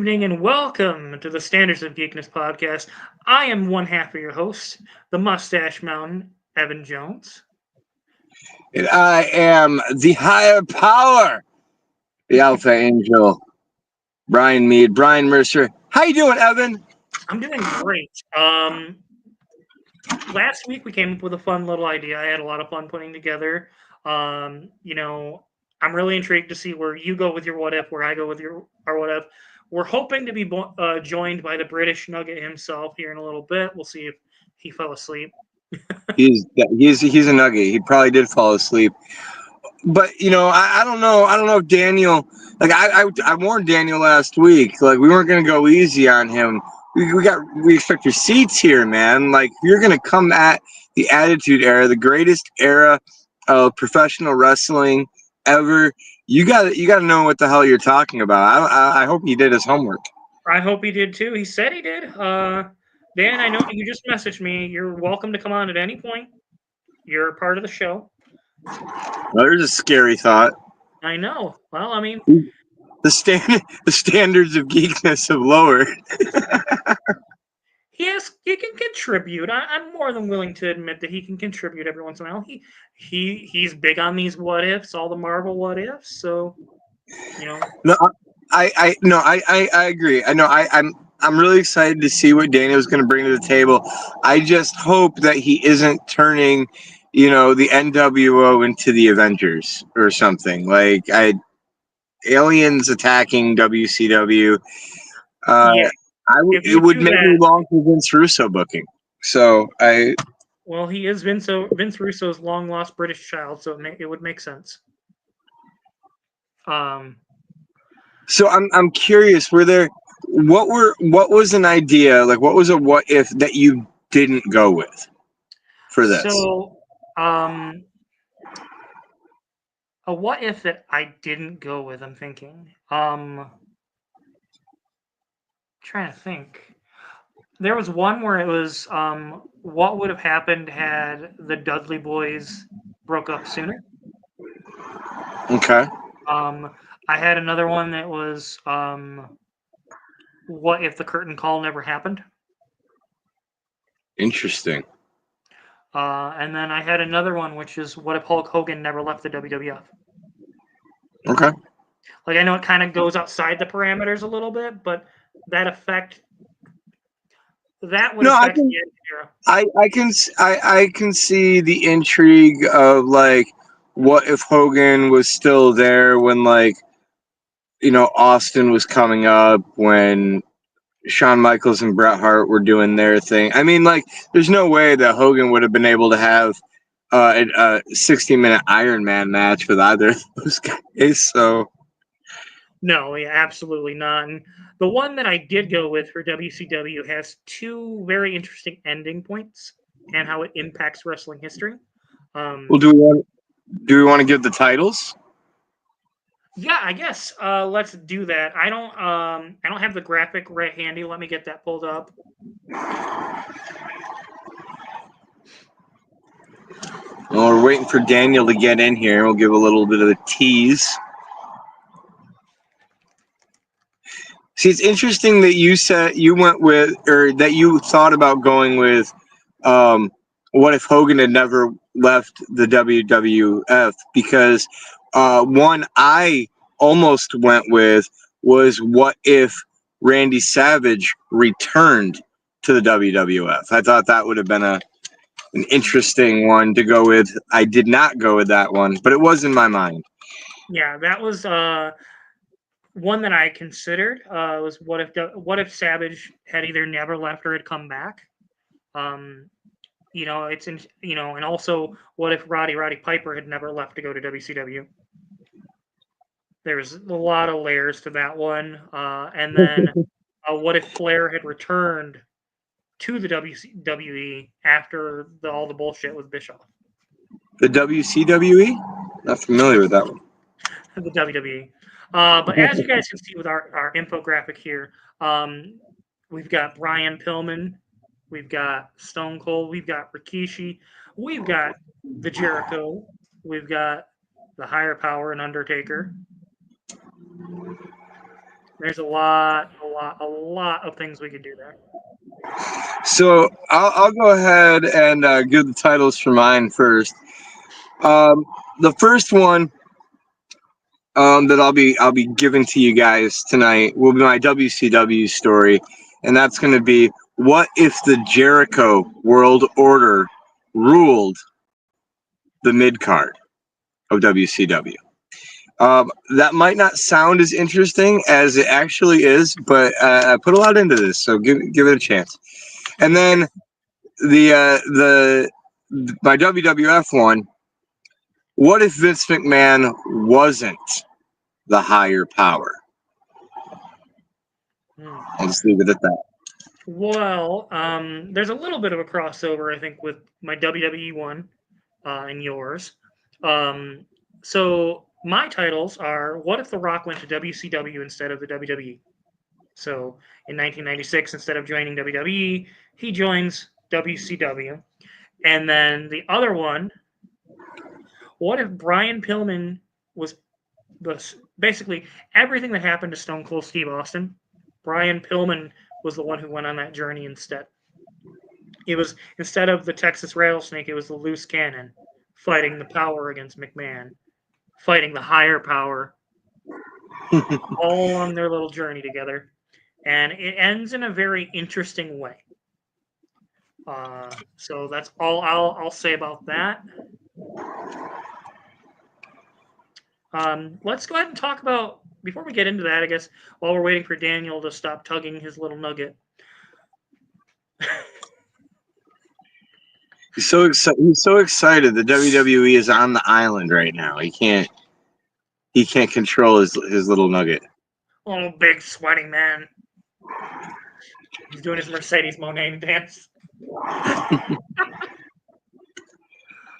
evening and welcome to the Standards of Geekness podcast. I am one half of your host, the Mustache Mountain, Evan Jones. And I am the higher power, the Alpha Angel, Brian Mead, Brian Mercer. How you doing, Evan? I'm doing great. Last week we came up with a fun little idea. I had a lot of fun putting together. I'm really intrigued to see where you go with your what if, where I go with our what if. We're hoping to be joined by the British Nugget himself here in a little bit. We'll see if he fell asleep. He's a nugget. He probably did fall asleep. But I don't know. I don't know if Daniel. Like I warned Daniel last week. Like we weren't gonna go easy on him. We expect receipts here, man. Like you're gonna come at the Attitude Era, the greatest era of professional wrestling ever. You got to know what the hell you're talking about. I hope he did his homework. I hope he did too. He said he did. Dan, I know you just messaged me. You're welcome to come on at any point. You're a part of the show. Well, there's a scary thought. I know. Well, I mean, the standards of geekness have lowered. yes, he can contribute. I'm more than willing to admit that he can contribute every once in a while. He's big on these what ifs, all the Marvel what ifs. So, No, I agree. I know. I'm really excited to see what Daniel's going to bring to the table. I just hope that he isn't turning, the n.W.o into the Avengers or something. Like aliens attacking WCW. Yeah. It would make me long for Vince Russo booking. So Well, he is Vince Russo's long lost British child, so it would make sense. So I'm curious. What was an idea, like what was a what if that you didn't go with for this? So a what if that I didn't go with, I'm thinking. Trying to think. There was one where it was what would have happened had the Dudley boys broke up sooner. Okay. I had another one that was what if the curtain call never happened? Interesting. And then I had another one, which is what if Hulk Hogan never left the WWF? Okay. Like I know it kind of goes outside the parameters a little bit, but that would affect the end era. I can see the intrigue of like what if Hogan was still there when Austin was coming up, when Shawn Michaels and Bret Hart were doing their thing. I mean, like, there's no way that Hogan would have been able to have a 60-minute Iron Man match with either of those guys. So, no, yeah, absolutely not. And the one that I did go with for WCW has two very interesting ending points and how it impacts wrestling history. Well, do we want to give the titles? Yeah, I guess let's do that. I don't have the graphic right handy. Let me get that pulled up. Well, we're waiting for Daniel to get in here. We'll give a little bit of a tease. See, it's interesting that you said you went with, or that you thought about going with, what if Hogan had never left the WWF? Because one I almost went with was what if Randy Savage returned to the WWF? I thought that would have been an interesting one to go with. I did not go with that one, but it was in my mind. Yeah, that was one that I considered. Was what if Savage had either never left or had come back? And also what if Roddy Piper had never left to go to WCW? There's a lot of layers to that one. And then what if Flair had returned to the WWE after all the bullshit with Bischoff? The WCWE? Not familiar with that one. The WWE. But as you guys can see with our infographic here, we've got Brian Pillman, we've got Stone Cold, we've got Rikishi, we've got the Jericho, we've got the Higher Power and Undertaker. There's a lot lot of things we could do there. So I'll go ahead and give the titles for mine first. The first one that I'll be giving to you guys tonight will be my WCW story, and that's going to be, what if the Jericho World Order ruled the mid card of WCW? That might not sound as interesting as it actually is, but I put a lot into this, so give it a chance. And then my WWF one. What if Vince McMahon wasn't the higher power? I'll just leave it at that. Well, there's a little bit of a crossover, I think, with my WWE one and yours. So my titles are, what if The Rock went to WCW instead of the WWE? So in 1996, instead of joining WWE, he joins WCW. And then the other one, what if Brian Pillman was basically everything that happened to Stone Cold Steve Austin? Brian Pillman was the one who went on that journey instead. It was, instead of the Texas Rattlesnake, it was the loose cannon fighting the power against McMahon, fighting the higher power, all on their little journey together. And it ends in a very interesting way. So that's all I'll say about that. Let's go ahead and talk about, before we get into that, I guess, while we're waiting for Daniel to stop tugging his little nugget. He's so excited. The WWE is on the island right now. He can't control his little nugget. Oh, big sweaty man. He's doing his Mercedes Monet dance.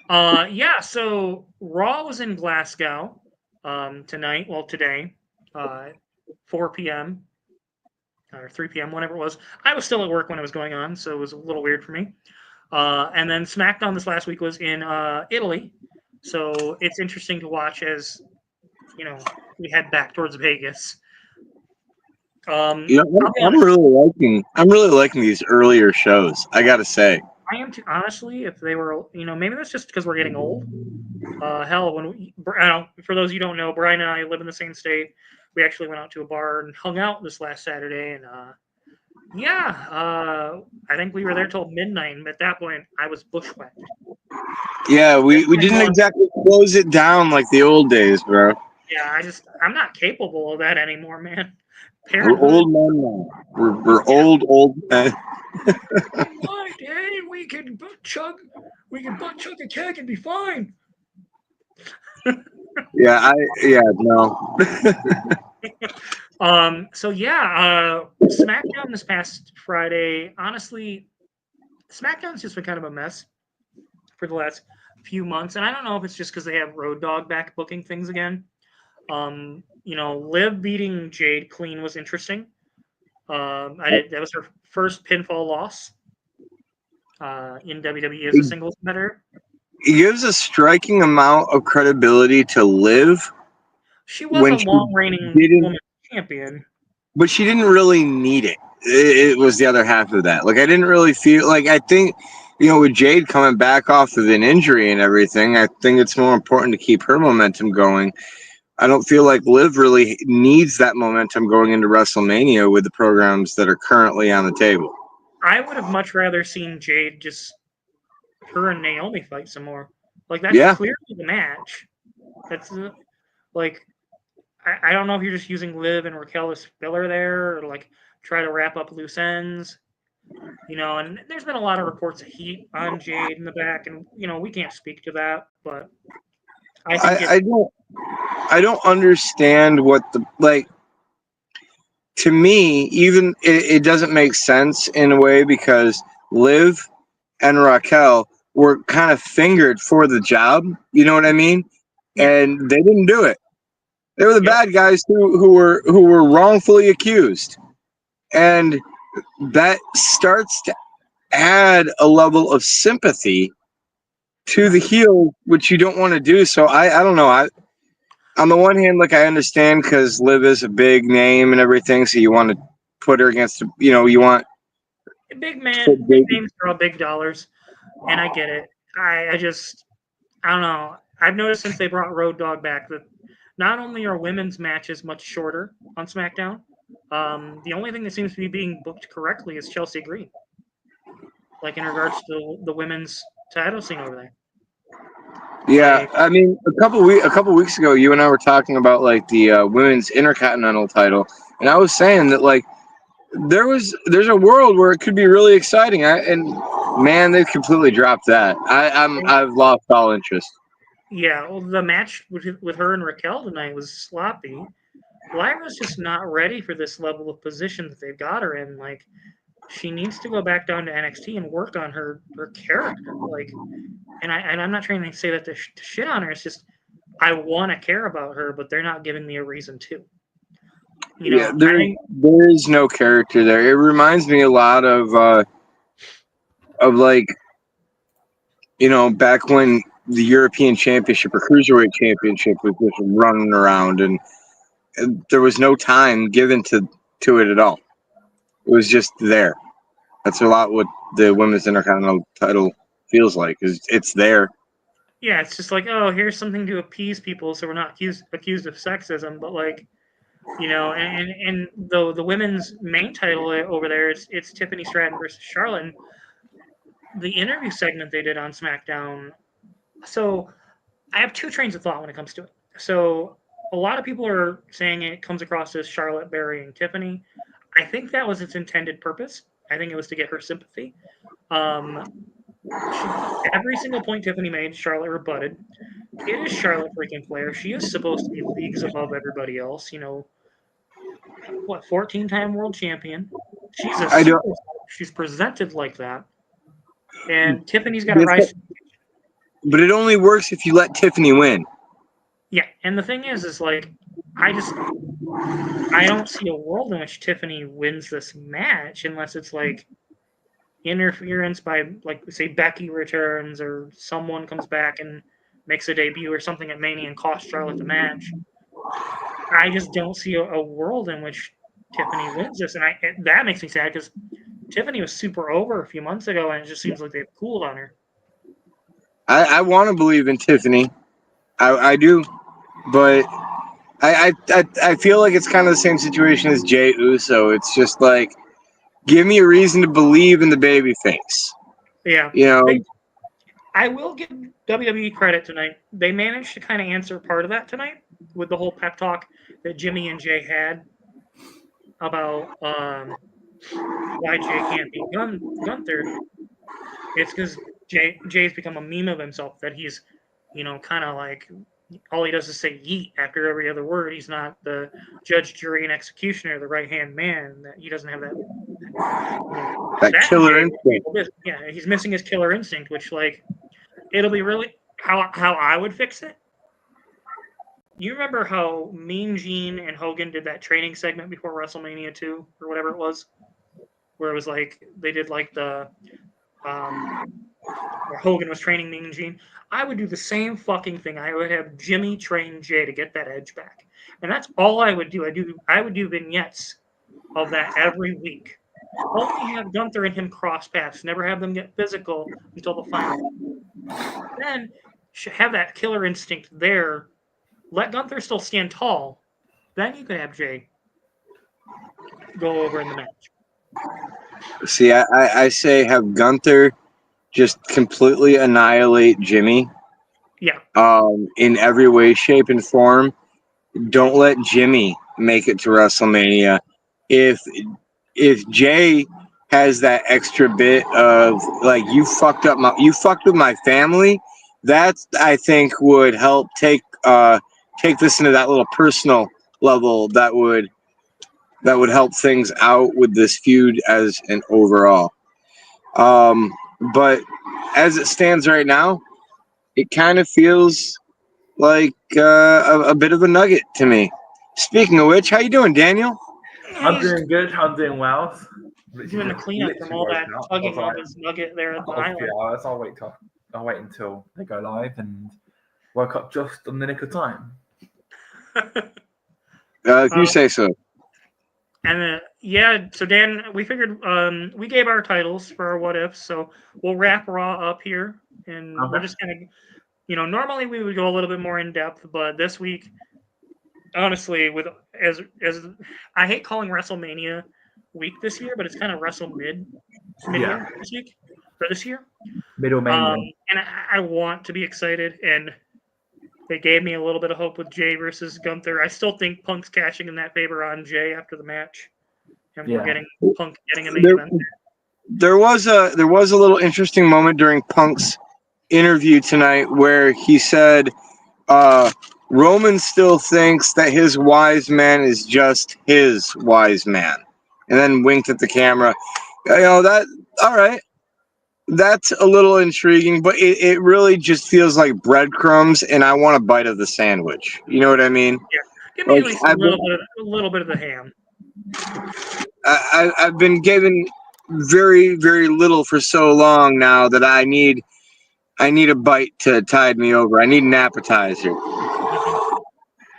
Yeah, so Raw was in Glasgow tonight. Well, today, 4 p.m. or 3 p.m., whenever it was. I was still at work when it was going on, so it was a little weird for me. And then SmackDown this last week was in Italy, so it's interesting to watch as we head back towards Vegas. I'm really liking these earlier shows, I gotta say. I am too, honestly. If they were, maybe that's just because we're getting old. Hell, for those you don't know, Brian and I live in the same state. We actually went out to a bar and hung out this last Saturday, and I think we were there till midnight. And at that point, I was bushwhacked. Yeah, we didn't exactly close it down like the old days, bro. Yeah, I'm not capable of that anymore, man. We're old men now. We're old men. Hey, we can butt chug a keg and be fine. No. SmackDown this past Friday. Honestly, SmackDown's just been kind of a mess for the last few months, and I don't know if it's just because they have Road Dogg back booking things again. Liv beating Jade clean was interesting. That was her first pinfall loss in WWE as a singles competitor. It gives a striking amount of credibility to Liv. She was a long-reigning women's champion, but she didn't really need it. It was the other half of that. Like, I didn't really feel like, I think, with Jade coming back off of an injury and everything, I think it's more important to keep her momentum going. I don't feel like Liv really needs that momentum going into WrestleMania with the programs that are currently on the table. I would have much rather seen Jade just her and Naomi fight some more. Like, that's clearly the match. That's like, I don't know if you're just using Liv and Raquel as filler there, or like try to wrap up loose ends. And there's been a lot of reports of heat on Jade in the back, and we can't speak to that, but I don't understand what to me, even it doesn't make sense in a way, because Liv and Raquel were kind of fingered for the job. You know what I mean? Yeah. And they didn't do it. They were the bad guys who were wrongfully accused. And that starts to add a level of sympathy to the heel, which you don't want to do. So I don't know. On the one hand, I understand, because Liv is a big name and everything, so you want to put her against, you want big names draw big dollars, and I get it. I don't know. I've noticed since they brought Road Dogg back that not only are women's matches much shorter on SmackDown, the only thing that seems to be being booked correctly is Chelsea Green, like in regards to the women's title scene over there. Yeah, Like, I mean, a couple weeks ago, you and I were talking about like the women's intercontinental title, and I was saying that like there's a world where it could be really exciting. And man, they've completely dropped that. I've lost all interest. yeah, well, the match with her and Raquel tonight was sloppy. Lyra's just not ready for this level of position that they've got her in. Like, she needs to go back down to NXT and work on her character. Like, and I'm not trying to say that to shit on her. It's just I want to care about her, but they're not giving me a reason to. Yeah, there is no character there. It reminds me a lot of like, back when the European Championship or Cruiserweight Championship was just running around, and there was no time given to it at all. It was just there. That's a lot what the women's intercontinental title feels like. It's there. Yeah, it's just like, oh, here's something to appease people, so we're not accused of sexism. But like, and the women's main title over there, it's Tiffany Stratton versus Charlotte. And the interview segment they did on SmackDown. So I have two trains of thought when it comes to it. So a lot of people are saying it comes across as Charlotte burying Tiffany. I think that was its intended purpose. I think it was to get her sympathy. Every single point Tiffany made, Charlotte rebutted. It is Charlotte freaking Flair. She is supposed to be leagues above everybody else. 14-time world champion. She's a superstar. She's presented like that. And Tiffany's got to rise. But it only works if you let Tiffany win. Yeah, and the thing is like, I don't see a world in which Tiffany wins this match unless it's like interference by, like, say Becky returns or someone comes back and makes a debut or something at Mania and costs Charlotte the match. I just don't see a world in which Tiffany wins this, and that makes me sad because Tiffany was super over a few months ago, and it just seems like they've cooled on her. I want to believe in Tiffany, I do, but I feel like it's kind of the same situation as J.W.O. It's just like, give me a reason to believe in the babyface. Yeah, I will give WWE credit tonight. They managed to kind of answer part of that tonight with the whole pep talk that Jimmy and Jay had about why Jay can't beat Gunther. It's because Jay's become a meme of himself, that he's, kind of like, all he does is say yeet after every other word. He's not the judge, jury, and executioner, the right-hand man. That he doesn't have that killer instinct. Yeah, he's missing his killer instinct, which, like, it'll be really how I would fix it. You remember how Mean Gene and Hogan did that training segment before WrestleMania 2 or whatever it was, where it was like they did like the where Hogan was training Mean Gene. I would do the same fucking thing. I would have Jimmy train Jay to get that edge back, and that's all I would do. I would do vignettes of that every week. Only have Gunther and him cross paths. Never have them get physical until the final. Then have that killer instinct there. Let Gunther still stand tall. Then you could have Jay go over in the match. See, I say have Gunther just completely annihilate Jimmy. Yeah. In every way, shape, and form. Don't let Jimmy make it to WrestleMania. If Jay has that extra bit of like, you fucked with my family, that I think would help take this into that little personal level that would help things out with this feud as an overall. But as it stands right now, it kind of feels like a bit of a nugget to me. Speaking of which, how you doing, Daniel? I'm doing good. I'm doing well. Doing the cleanup from all that tugging of his nugget there at the island. 2 hours. I'll wait until they go live, and woke up just on the nick of time. If you say so. And yeah, so Dan, we figured we gave our titles for our what ifs, so we'll wrap Raw up here, and we're Okay. just gonna, normally we would go a little bit more in depth, but this week, honestly, with as I hate calling WrestleMania week this year, but it's kind of Wrestle mid year this week or this year. Middle mania. And I want to be excited, and they gave me a little bit of hope with Jay versus Gunther. I still think Punk's cashing in that favor on Jay after the match, and we're getting Punk getting a main event. There was a little interesting moment during Punk's interview tonight where he said Roman still thinks that his wise man is just his wise man, and then winked at the camera. That all right. That's a little intriguing, but it really just feels like breadcrumbs, and I want a bite of the sandwich. You know what I mean? Yeah, give me at least a little bit of the ham. I've been given very, very little for so long now that I need a bite to tide me over. I need an appetizer.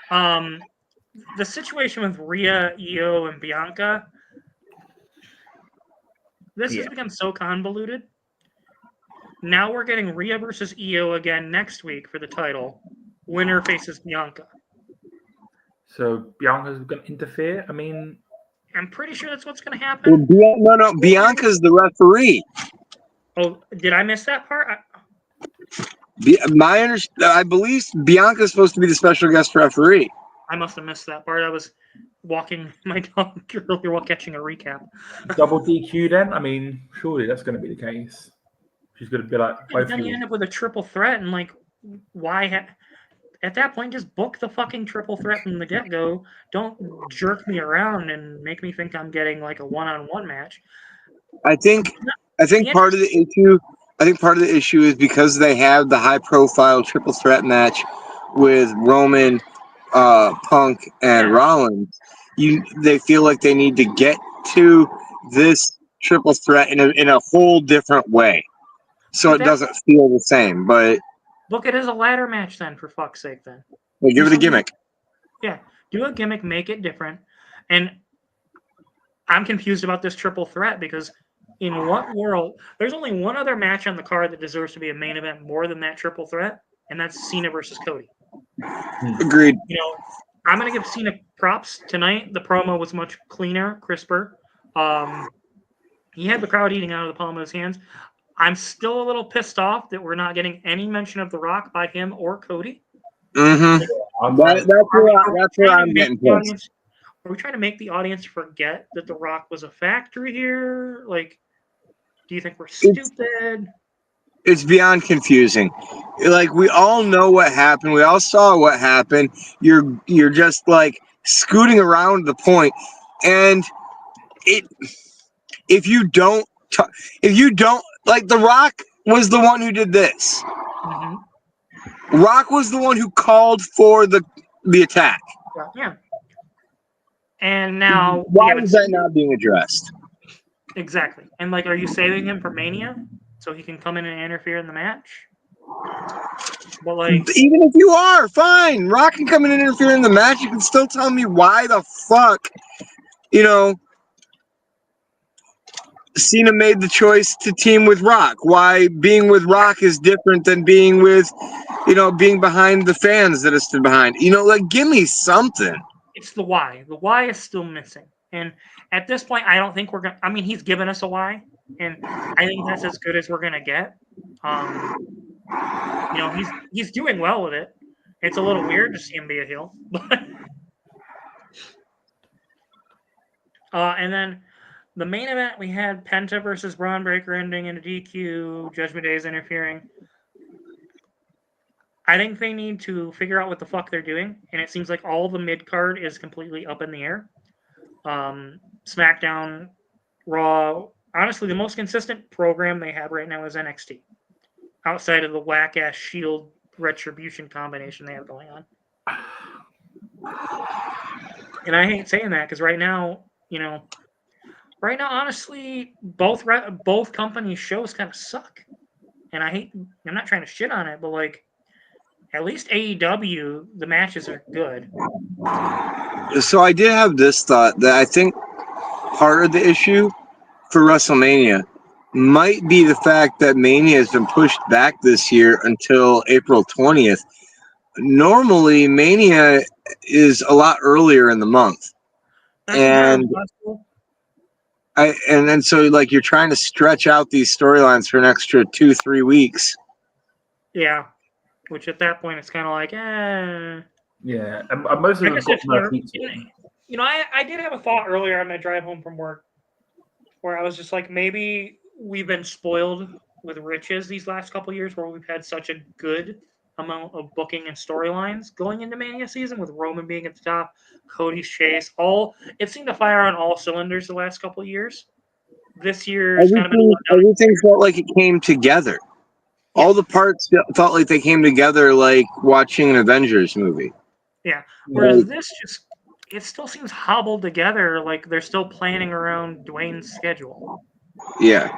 The situation with Rhea, Io, and Bianca, this has become so convoluted. Now we're getting Rhea versus Io again next week for the title. Winner faces Bianca. So Bianca's going to interfere? I mean, I'm pretty sure that's what's going to happen. No, Bianca's the referee. Oh, did I miss that part? I believe Bianca's supposed to be the special guest referee. I must have missed that part. I was walking my dog earlier while catching a recap. Double DQ then? I mean, surely that's going to be the case. She's going to be like, both then you end up with a triple threat, and like, why? At that point, just book the fucking triple threat from the get-go. Don't jerk me around and make me think I'm getting like a one-on-one match. I think part of the issue. I think part of the issue is because they have the high-profile triple threat match with Roman, Punk, and Rollins. They feel like they need to get to this triple threat in a whole different way, so it doesn't feel the same. But book it as a ladder match then, for fuck's sake. Then give it a gimmick. Yeah, do a gimmick, make it different. And I'm confused about this triple threat because in what world? There's only one other match on the card that deserves to be a main event more than that triple threat, and that's Cena versus Cody. Agreed. I'm going to give Cena props tonight. The promo was much cleaner, crisper. He had the crowd eating out of the palm of his hands. I'm still a little pissed off that we're not getting any mention of The Rock by him or Cody. Mm-hmm. That's where I'm getting pissed. Are we trying to make the audience forget that The Rock was a factor here? Like, do you think we're stupid? It's beyond confusing. Like, we all know what happened. We all saw what happened. You're just like scooting around the point, and if you don't like, The Rock was the one who did this. Mm-hmm. Rock was the one who called for the attack. Yeah. And now why is that not being addressed? Exactly. And like, are you saving him for Mania so he can come in and interfere in the match? But like, even if you are, fine. Rock can come in and interfere in the match. You can still tell me why the fuck, Cena made the choice to team with Rock. Why being with Rock is different than being with, being behind the fans that are stood behind. Like, give me something. It's the why. The why is still missing. And at this point, I don't think we're going to... I mean, he's given us a why, and I think that's as good as we're going to get. He's doing well with it. It's a little weird to see him be a heel. And then the main event, we had Penta versus Braun Breaker ending in a DQ. Judgment Day is interfering. I think they need to figure out what the fuck they're doing, and it seems like all the mid-card is completely up in the air. SmackDown, Raw, honestly, the most consistent program they have right now is NXT, outside of the whack-ass Shield Retribution combination they have going on. And I hate saying that, because right now, honestly, both companies' shows kind of suck. And I'm not trying to shit on it, but like, at least AEW, the matches are good. So I did have this thought that I think part of the issue for WrestleMania might be the fact that Mania has been pushed back this year until April 20th. Normally, Mania is a lot earlier in the month. That's And entirely possible. and so like you're trying to stretch out these storylines for an extra 2-3 weeks. Yeah, which at that point it's kind of like, Yeah, and most of I them guess got if no they're, pizza. I did have a thought earlier on my drive home from work where I was just like, maybe we've been spoiled with riches these last couple years where we've had such a good amount of booking and storylines going into Mania season with Roman being at the top, Cody's chase, it seemed to fire on all cylinders the last couple years. This year's kind of been a letdown. Everything felt like it came together. Yeah. All the parts felt like they came together like watching an Avengers movie. Yeah. Whereas this it still seems hobbled together, like they're still planning around Dwayne's schedule. Yeah.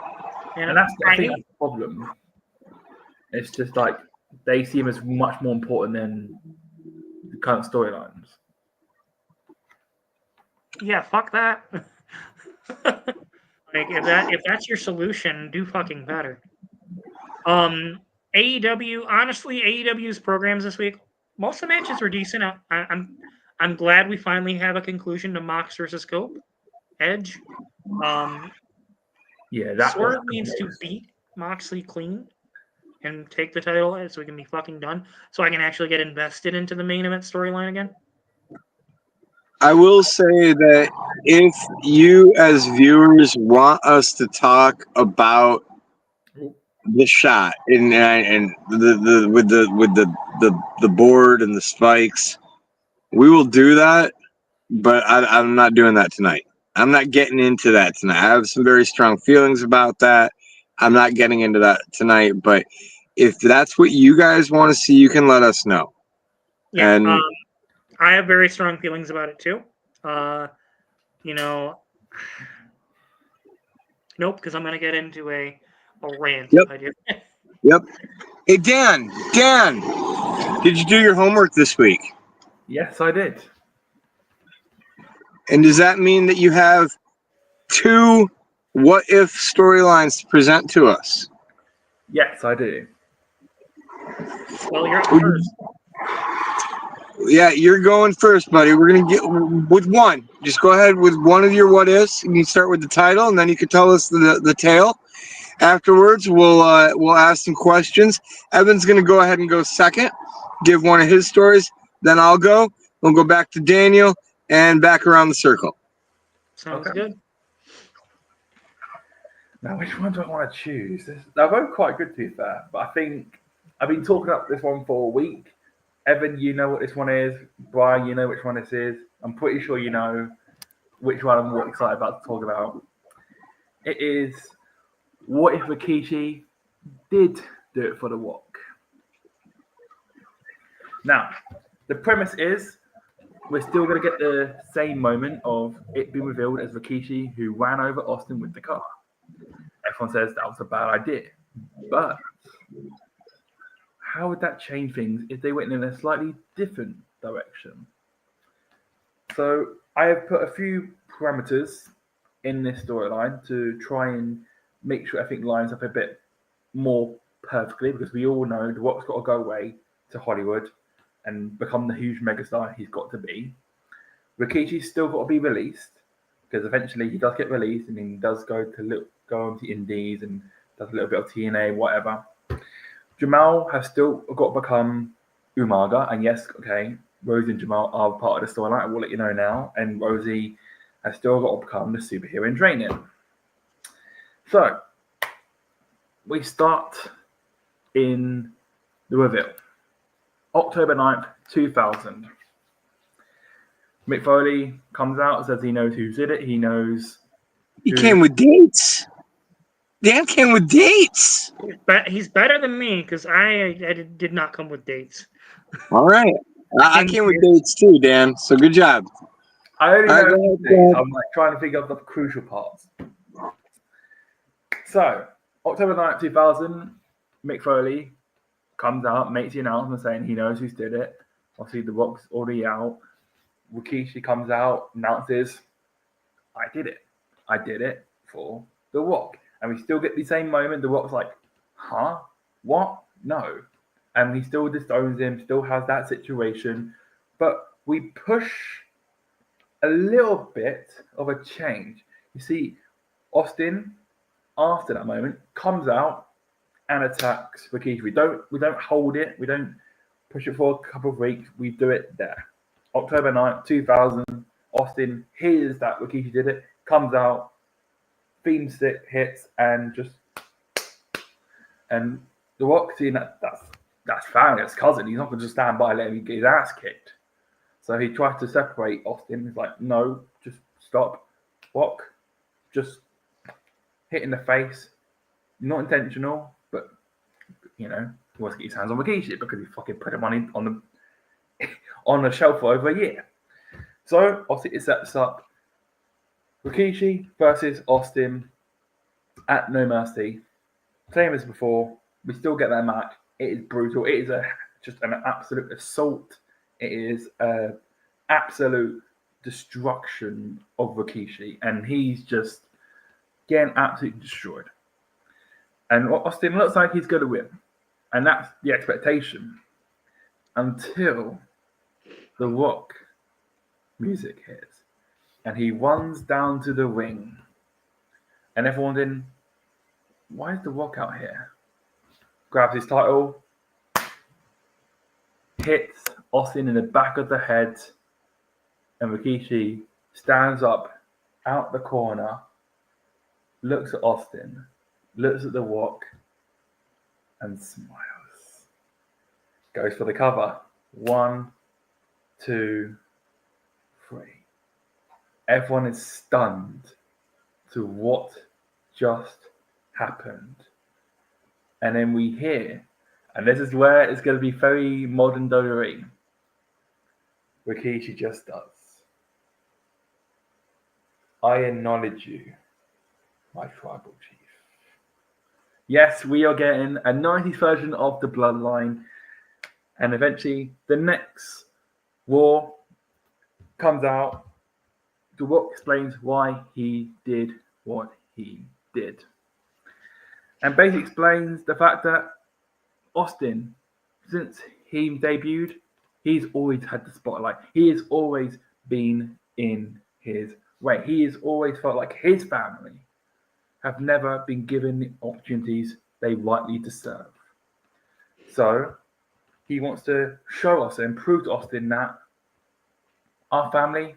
And I think that's the problem. It's just like they see him as much more important than the current storylines. Yeah, fuck that. Like if that's your solution, do fucking better. AEW, honestly, AEW's programs this week, most of the matches were decent. I'm glad we finally have a conclusion to Mox versus Scope, Edge. Yeah, that Swerve needs to beat Moxley clean and take the title so we can be fucking done. So I can actually get invested into the main event storyline again. I will say that if you as viewers want us to talk about the shot and with the board and the spikes, we will do that. But I'm not doing that tonight. I'm not getting into that tonight. I have some very strong feelings about that. I'm not getting into that tonight. But if that's what you guys want to see, you can let us know. Yeah, And I have very strong feelings about it too. Nope, because I'm gonna get into a rant. Yep. If I do. Yep. Hey Dan, did you do your homework this week? Yes, I did. And does that mean that you have 2 what if storylines to present to us? Yes, I do. Well, you're up first. Yeah, you're going first, buddy. We're gonna get with one. Just go ahead with one of your what ifs. You can start with the title, and then you can tell us the tale. Afterwards, we'll ask some questions. Evan's gonna go ahead and go second, give one of his stories. Then I'll go. We'll go back to Daniel and back around the circle. Sounds good. Now, which one do I want to choose? They're both quite good, to be fair. But I think I've been talking up this one for a week. Evan, you know what this one is. Brian, you know which one this is. I'm pretty sure you know which one I'm more excited about to talk about. It is, what if Rikishi did do it for the Walk? Now, the premise is we're still going to get the same moment of it being revealed as Rikishi who ran over Austin with the car. Everyone says that was a bad idea. But how would that change things if they went in a slightly different direction? So I have put a few parameters in this storyline to try and make sure everything lines up a bit more perfectly, because we all know The Rock's got to go away to Hollywood and become the huge megastar he's got to be. Rikishi's still got to be released, because eventually he does get released and he does go on to Indies and does a little bit of TNA, whatever. Jamal has still got to become Umaga, and yes, okay, Rosie and Jamal are part of the storyline. I will let you know now. And Rosie has still got to become the superhero in training. So we start in the reveal. October 9th, 2000. Mick Foley comes out, says he knows who did it. He knows. He came with dates. Dan came with dates. He's better than me because I did not come with dates. All right. I came with dates too, Dan. So good job. I only know dates. I'm like trying to figure out the crucial parts. So, October 9th, 2000, Mick Foley comes out, makes the announcement saying he knows who did it. Obviously, The Rock's already out. Rikishi comes out, announces, I did it. I did it for The Rock. And we still get the same moment. The Rock's like, huh? What? No. And he still disowns him, still has that situation. But we push a little bit of a change. You see, Austin, after that moment, comes out and attacks Rikishi. We don't hold it. We don't push it for a couple of weeks. We do it there. October 9th, 2000, Austin hears that Rikishi did it, comes out, theme stick hits, and The Rock seeing that's family, that's cousin. He's not going to just stand by and let him get his ass kicked. So he tries to separate Austin. He's like, no, just stop. Rock, just hit in the face. Not intentional, but, he wants to get his hands on Rikishi because he fucking put him on the shelf for over a year. So, obviously, it sets up Rikishi versus Austin at No Mercy. Same as before. We still get that match. It is brutal. It is just an absolute assault. It is an absolute destruction of Rikishi. And he's just getting absolutely destroyed. And Austin looks like he's going to win. And that's the expectation. Until The Rock music hits. And he runs down to the ring. And everyone's in, why is The Rock out here? Grabs his title. Hits Austin in the back of the head. And Rikishi stands up out the corner. Looks at Austin. Looks at The Rock. And smiles. Goes for the cover. 1, 2, 3. Everyone is stunned to what just happened. And then we hear, and this is where it's going to be very modern WWE. Rikishi just does. I acknowledge you, my tribal chief. Yes, we are getting a 90s version of the Bloodline. And eventually, the next war comes out. The Rock explains why he did what he did. And basically explains the fact that Austin, since he debuted, he's always had the spotlight. He has always been in his way. He has always felt like his family have never been given the opportunities they rightly deserve. So he wants to show us and prove to Austin that our family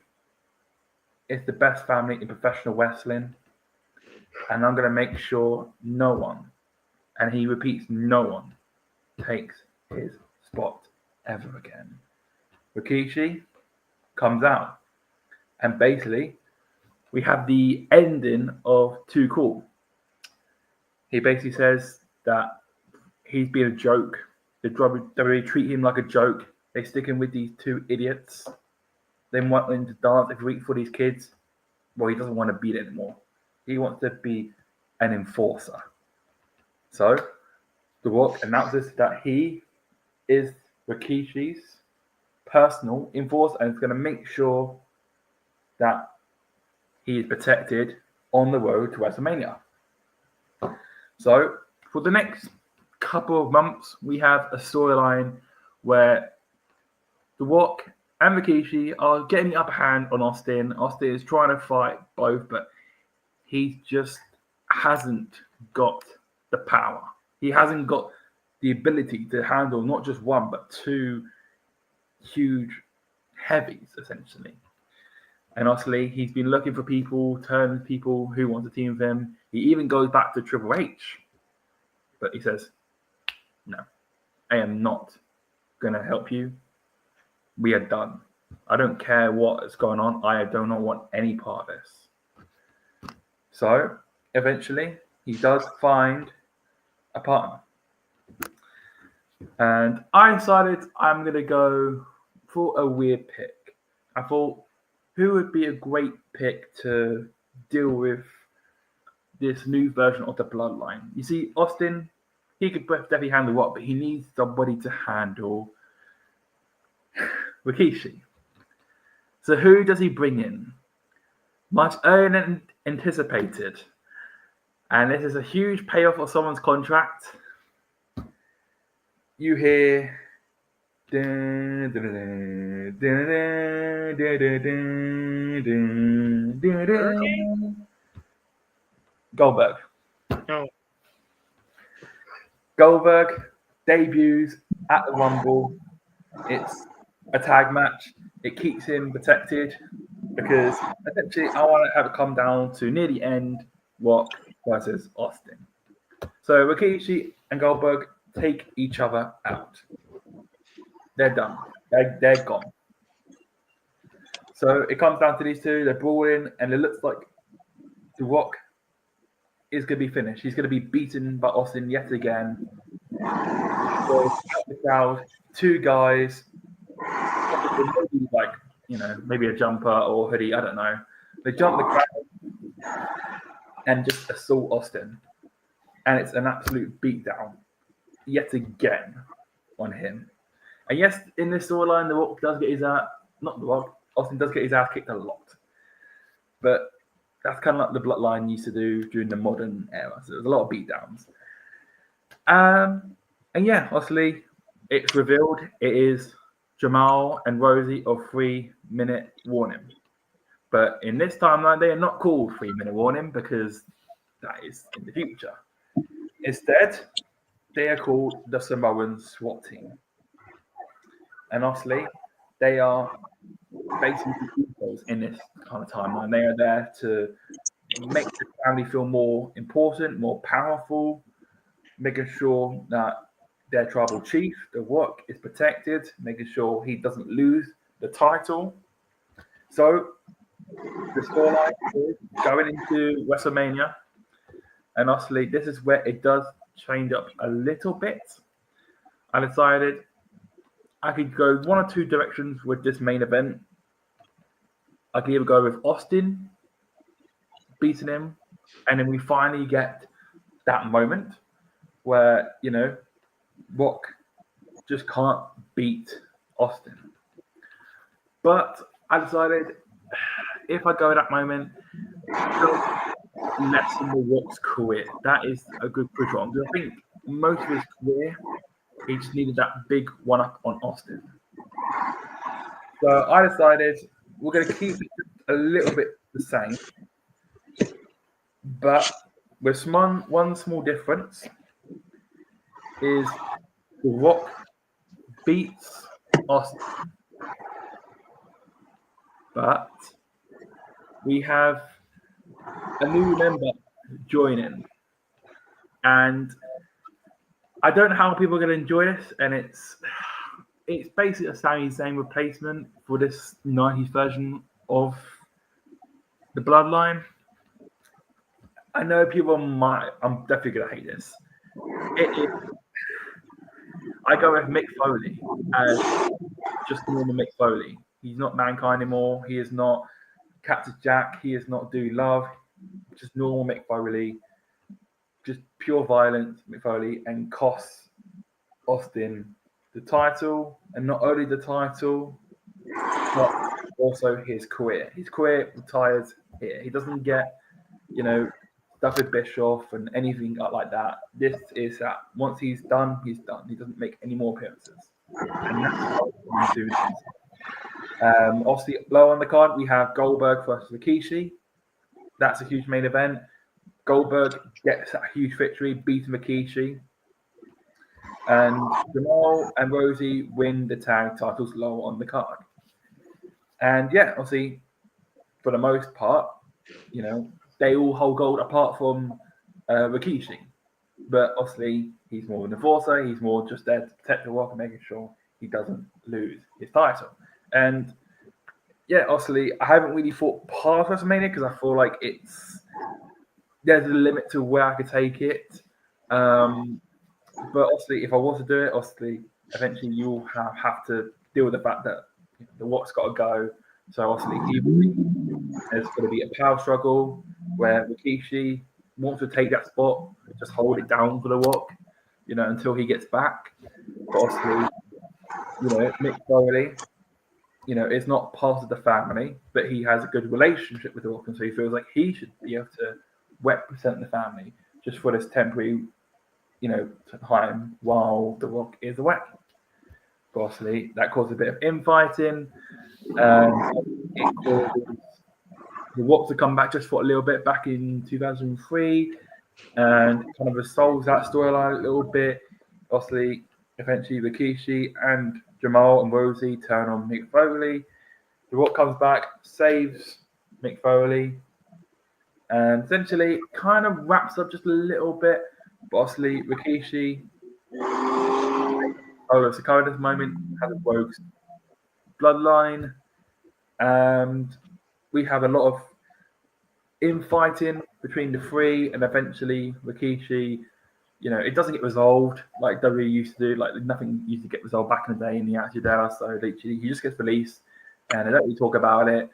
is the best family in professional wrestling. And I'm going to make sure no one, and he repeats, no one, takes his spot ever again. Rikishi comes out. And basically, we have the ending of Too Cool. He basically says that he's been a joke. The WWE treat him like a joke. They stick him with these two idiots. They want him to dance every week for these kids. Well, he doesn't want to be it anymore. He wants to be an enforcer. So, The Rock announces that he is Rikishi's personal enforcer and is going to make sure that he is protected on the road to WrestleMania. So, for the next couple of months, we have a storyline where The Rock and Rikishi are getting the upper hand on Austin. Austin is trying to fight both, but he just hasn't got the power. He hasn't got the ability to handle not just one, but two huge heavies, essentially. And honestly, he's been looking for people who want to team with him. He even goes back to Triple H. But he says, no, I am not going to help you. We are done. I don't care what is going on. I do not want any part of this. So, eventually, he does find a partner. And I decided I'm going to go for a weird pick. I thought, who would be a great pick to deal with this new version of the Bloodline? You see, Austin, he could definitely handle what, but he needs somebody to handle Rikishi. So who does he bring in? much earlier than anticipated. And this is a huge payoff of someone's contract. You hear Goldberg. No. Goldberg debuts at the Rumble. It's a tag match. It keeps him protected because essentially I want to have it come down to near the end, Rock versus Austin. So Rikishi and Goldberg take each other out. They're done. They're gone. So it comes down to these two. They're brawling, and it looks like The Rock is going to be finished. He's going to be beaten by Austin yet again. So out the crowd, two guys, maybe like maybe a jumper or hoodie. I don't know. They jump the crowd and just assault Austin, and it's an absolute beatdown yet again on him. And yes, in this storyline, The Rock does get his ass. Not The Rock. Austin does get his ass kicked a lot, but that's kind of like the Bloodline used to do during the modern era. So there's a lot of beatdowns. And yeah, obviously, it's revealed it is Jamal and Rosie of 3-minute warning. But in this timeline, they are not called 3-minute warning because that is in the future. Instead, they are called the Samoan SWAT team. And obviously, they are basically heroes in this kind of timeline. They are there to make the family feel more important, more powerful, making sure that their tribal chief, The Rock, is protected, making sure he doesn't lose the title. So the storyline is going into WrestleMania, and obviously this is where it does change up a little bit. I decided I could go one or two directions with this main event. I could either go with Austin beating him, and then we finally get that moment where, Rock just can't beat Austin. But I decided if I go with that moment, lessen the Rock's career. That is a good push on. I think most of his career, he just needed that big one-up on Austin. So I decided we're going to keep it a little bit the same, but with one small difference is The Rock beats Austin. But we have a new member joining. And I don't know how people are going to enjoy this, and it's basically a Sami Zayn replacement for this 90s version of the Bloodline. I know people I'm definitely going to hate this. I go with Mick Foley as just normal Mick Foley. He's not Mankind anymore. He is not Cactus Jack. He is not Dude Love. Just normal Mick Foley. Just pure violence, Mick Foley, and costs Austin the title, and not only the title, but also his career. His career retires here. He doesn't get, stuff with Bischoff and anything like that. This is that. Once he's done, he's done. He doesn't make any more appearances. And that's how we do this. Obviously, low on the card, we have Goldberg versus Rikishi. That's a huge main event. Goldberg gets a huge victory, beating Rikishi. And Jamal and Rosie win the tag titles low on the card. And yeah, obviously, for the most part, they all hold gold apart from Rikishi. But obviously, he's more of an enforcer. He's more just there to protect the Rock and making sure he doesn't lose his title. And yeah, obviously, I haven't really thought past WrestleMania because I feel like there's a limit to where I could take it. But obviously, if I was to do it, obviously, eventually you'll have to deal with the fact that the Rock's got to go. So obviously, there's going to be a power struggle where Rikishi wants to take that spot, just hold it down for the Rock, until he gets back. But obviously, Mick Foley is not part of the family, but he has a good relationship with The Rock, and so he feels like he should be able to represent the family just for this temporary, time while The Rock is away. Obviously, that caused a bit of infighting, and it causes The Rock to come back just for a little bit back in 2003, and kind of resolves that storyline a little bit. Obviously, eventually Rikishi and Jamal and Rosie turn on Mick Foley. The Rock comes back, saves Mick Foley, and essentially kind of wraps up just a little bit. But obviously, Rikishi, Sakoa at this moment, has a rogue bloodline, and we have a lot of infighting between the three, and eventually Rikishi, it doesn't get resolved like WWE used to do. Like nothing used to get resolved back in the day in the Attitude Era. So literally, he just gets released, and they don't really talk about it.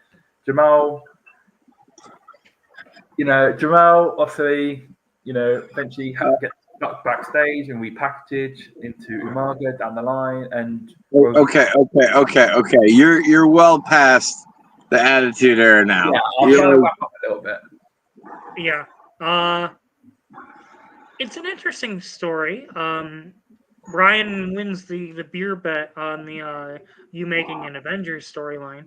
Jamal, obviously, eventually gets stuck backstage and repackaged into Umaga down the line. And Okay. You're well past the Attitude Era now. Yeah, I'll try to wrap up a little bit. Yeah. It's an interesting story. Brian wins the beer bet on the you making an Avengers storyline.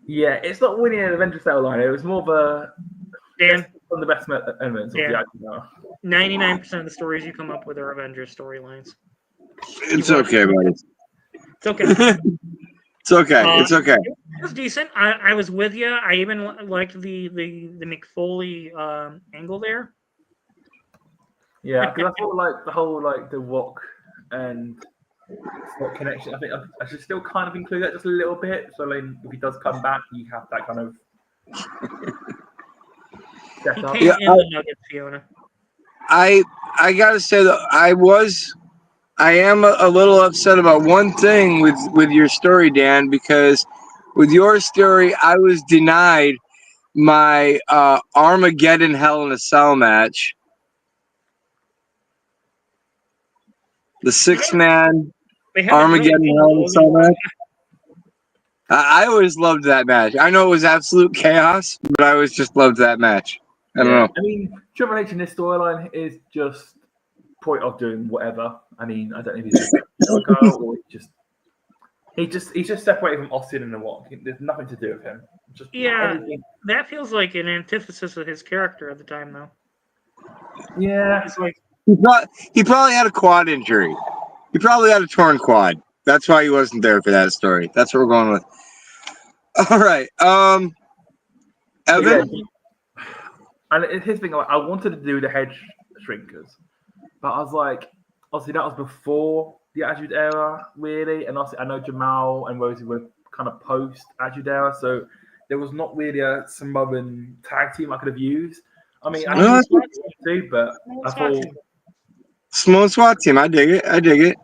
Yeah, it's not winning an Avengers storyline. It was more of a Dan, one of the best elements of the Attitude Era. 99% of the stories you come up with are Avengers storylines. It's okay, buddy. It's okay. It's okay. It's okay. It was decent. I was with you. I even liked the McFoley angle there. Yeah, because I thought like the whole The Rock and Scott connection. I think I should still kind of include that just a little bit. So then, if he does come back, you have that kind of set up. He came in the Nugget, Fiona. I gotta say that I am a little upset about one thing with your story, Dan, because with your story, I was denied my Armageddon Hell in a Cell match. The 6-man Armageddon Hell in a Cell match. I always loved that match. I know it was absolute chaos, but I always just loved that match. I don't know. I mean, Triple H in this storyline is just point of doing whatever. I mean, I don't know if he's Jericho or he's just separated from Austin and The Rock. There's nothing to do with him. Just everything. That feels like an antithesis of his character at the time, though. Yeah, it's like he probably had a quad injury. He probably had a torn quad. That's why he wasn't there for that story. That's what we're going with. All right, Evan. Yeah. And his thing, I wanted to do the head shrinkers, but I was like, obviously that was before the Attitude Era, really, and also I know Jamal and Rosie were kind of post Attitude Era, so there was not really a Samoan tag team I could have used. I mean, I know too, but I thought Small SWAT team. I dig it.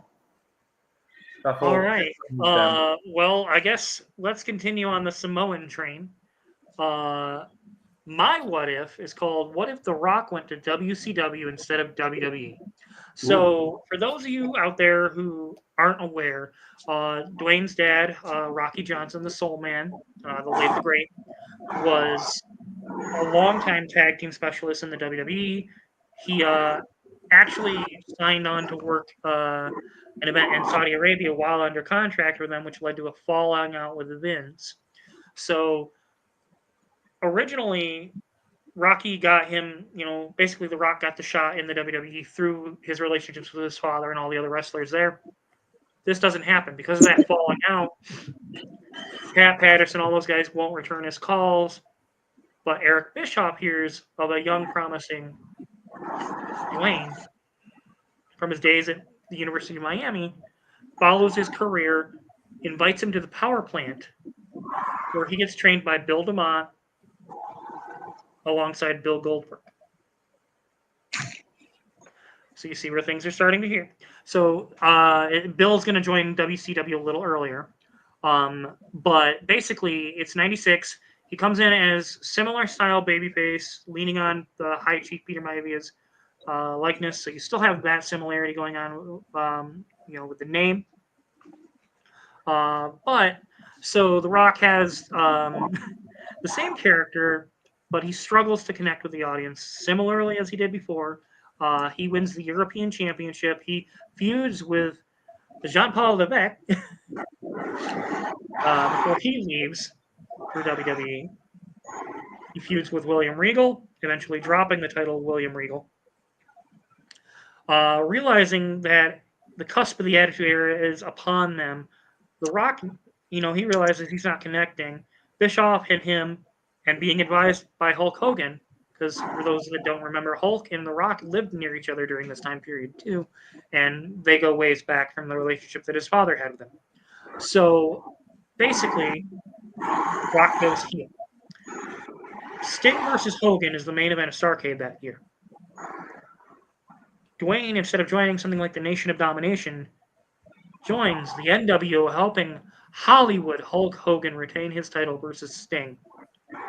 All right. Well, I guess let's continue on the Samoan train. My what if is called What If The Rock Went to WCW instead of WWE? So, for those of you out there who aren't aware, Dwayne's dad, Rocky Johnson, the Soul Man, the late the great, was a longtime tag team specialist in the WWE. He actually signed on to work an event in Saudi Arabia while under contract with them, which led to a falling out with Vince. So, originally, Rocky got him, basically The Rock got the shot in the WWE through his relationships with his father and all the other wrestlers there. This doesn't happen because of that falling out. Pat Patterson, all those guys won't return his calls. But Eric Bischoff hears of a young, promising Dwayne from his days at the University of Miami, follows his career, invites him to the power plant, where he gets trained by Bill DeMott alongside Bill Goldberg. So you see where things are starting to hear. So Bill's going to join WCW a little earlier. But basically, it's 96. He comes in as similar style babyface, leaning on the High Chief Peter Maivia's likeness. So you still have that similarity going on, with the name. But so The Rock has the same character, but he struggles to connect with the audience similarly as he did before. He wins the European Championship. He feuds with Jean-Paul Levesque before he leaves for WWE. He feuds with William Regal, eventually dropping the title of William Regal. Realizing that the cusp of the Attitude Era is upon them, The Rock, he realizes he's not connecting. Bischoff and him, and being advised by Hulk Hogan, because for those that don't remember, Hulk and The Rock lived near each other during this time period too, and they go ways back from the relationship that his father had with him. So basically, Rock goes heel. Sting versus Hogan is the main event of Starrcade that year. Dwayne, instead of joining something like the Nation of Domination, joins the n.W.o, helping Hollywood Hulk Hogan retain his title versus Sting,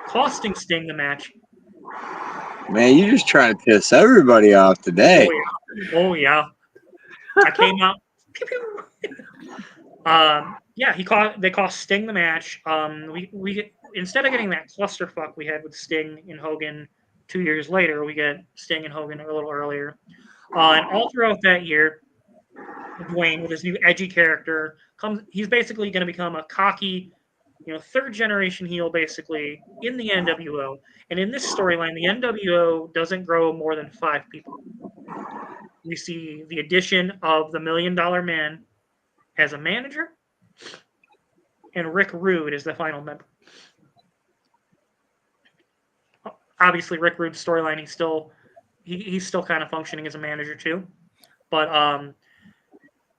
costing Sting the match. Man, you're just trying to piss everybody off today. Oh yeah. I came out. Pew, pew. They cost Sting the match. We instead of getting that clusterfuck we had with Sting and Hogan 2 years later, we get Sting and Hogan a little earlier. And all throughout that year, Dwayne, with his new edgy character, he's basically going to become a cocky, third generation heel, basically, in the n.W.o. And in this storyline, the n.W.o doesn't grow more than 5 people. We see the addition of the $1 Million Man as a manager, and Rick Rude as the final member. Obviously, Rick Rude's storyline, he's still kind of functioning as a manager too. But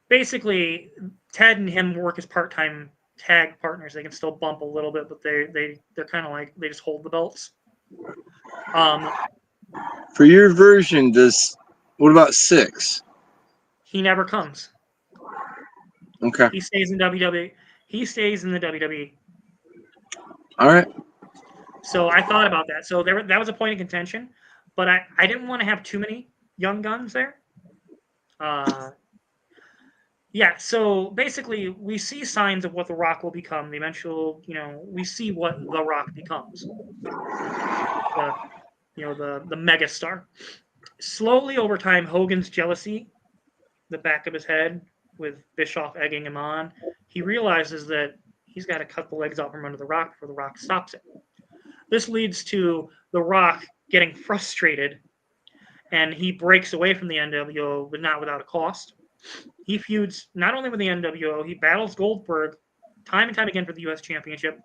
basically, Ted and him work as part-time tag partners. They can still bump a little bit, but they're kind of like they just hold the belts. For your version, what about Six? He never comes. Okay. He stays in WWE. He stays in the WWE. All right. So I thought about that. So that was a point of contention, but I didn't want to have too many young guns there. Yeah, so basically we see signs of what The Rock will become. The eventual, we see what The Rock becomes. The megastar. Slowly over time, Hogan's jealousy, the back of his head, with Bischoff egging him on, he realizes that he's got to cut the legs out from under The Rock before The Rock stops it. This leads to The Rock getting frustrated, and he breaks away from the n.W.o, but not without a cost. He feuds not only with the n.W.o, he battles Goldberg time and time again for the U.S. Championship.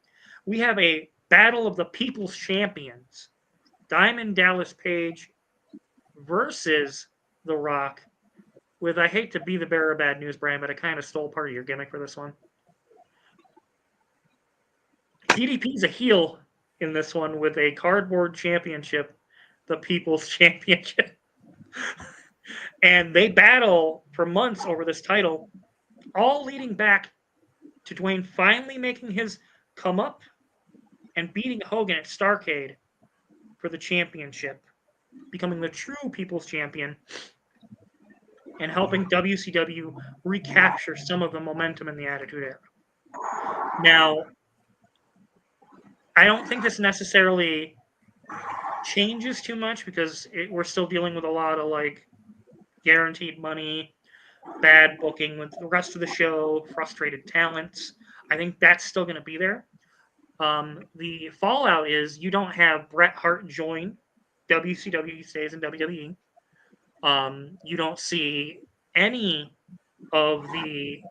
We have a battle of the People's Champions, Diamond Dallas Page versus The Rock, with, I hate to be the bearer of bad news, Brian, but I kind of stole part of your gimmick for this one. DDP's a heel in this one with a cardboard championship, the People's Championship. And they battle for months over this title, all leading back to Dwayne finally making his come up and beating Hogan at Starrcade for the championship, becoming the true People's Champion, and helping WCW recapture some of the momentum in the Attitude Era. Now, I don't think this necessarily changes too much because we're still dealing with a lot of guaranteed money, bad booking with the rest of the show, frustrated talents. I think that's still going to be there. The fallout is you don't have Bret Hart join WCW. He stays in WWE. You don't see any of the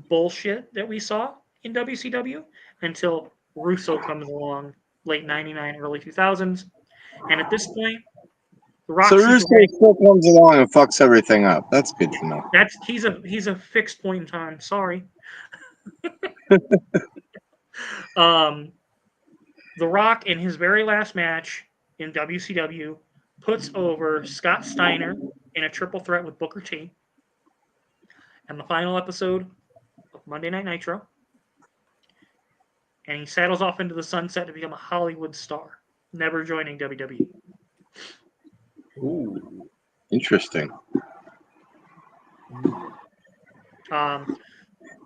bullshit that we saw in WCW until Russo comes along late 99, early 2000s. And at this point, The Rock. So Russo still comes along and fucks everything up. That's good to know. He's a fixed point in time. Sorry. The Rock, in his very last match in WCW, puts over Scott Steiner in a triple threat with Booker T. And the final episode of Monday Night Nitro. And he saddles off into the sunset to become a Hollywood star, never joining WWE. Ooh, interesting.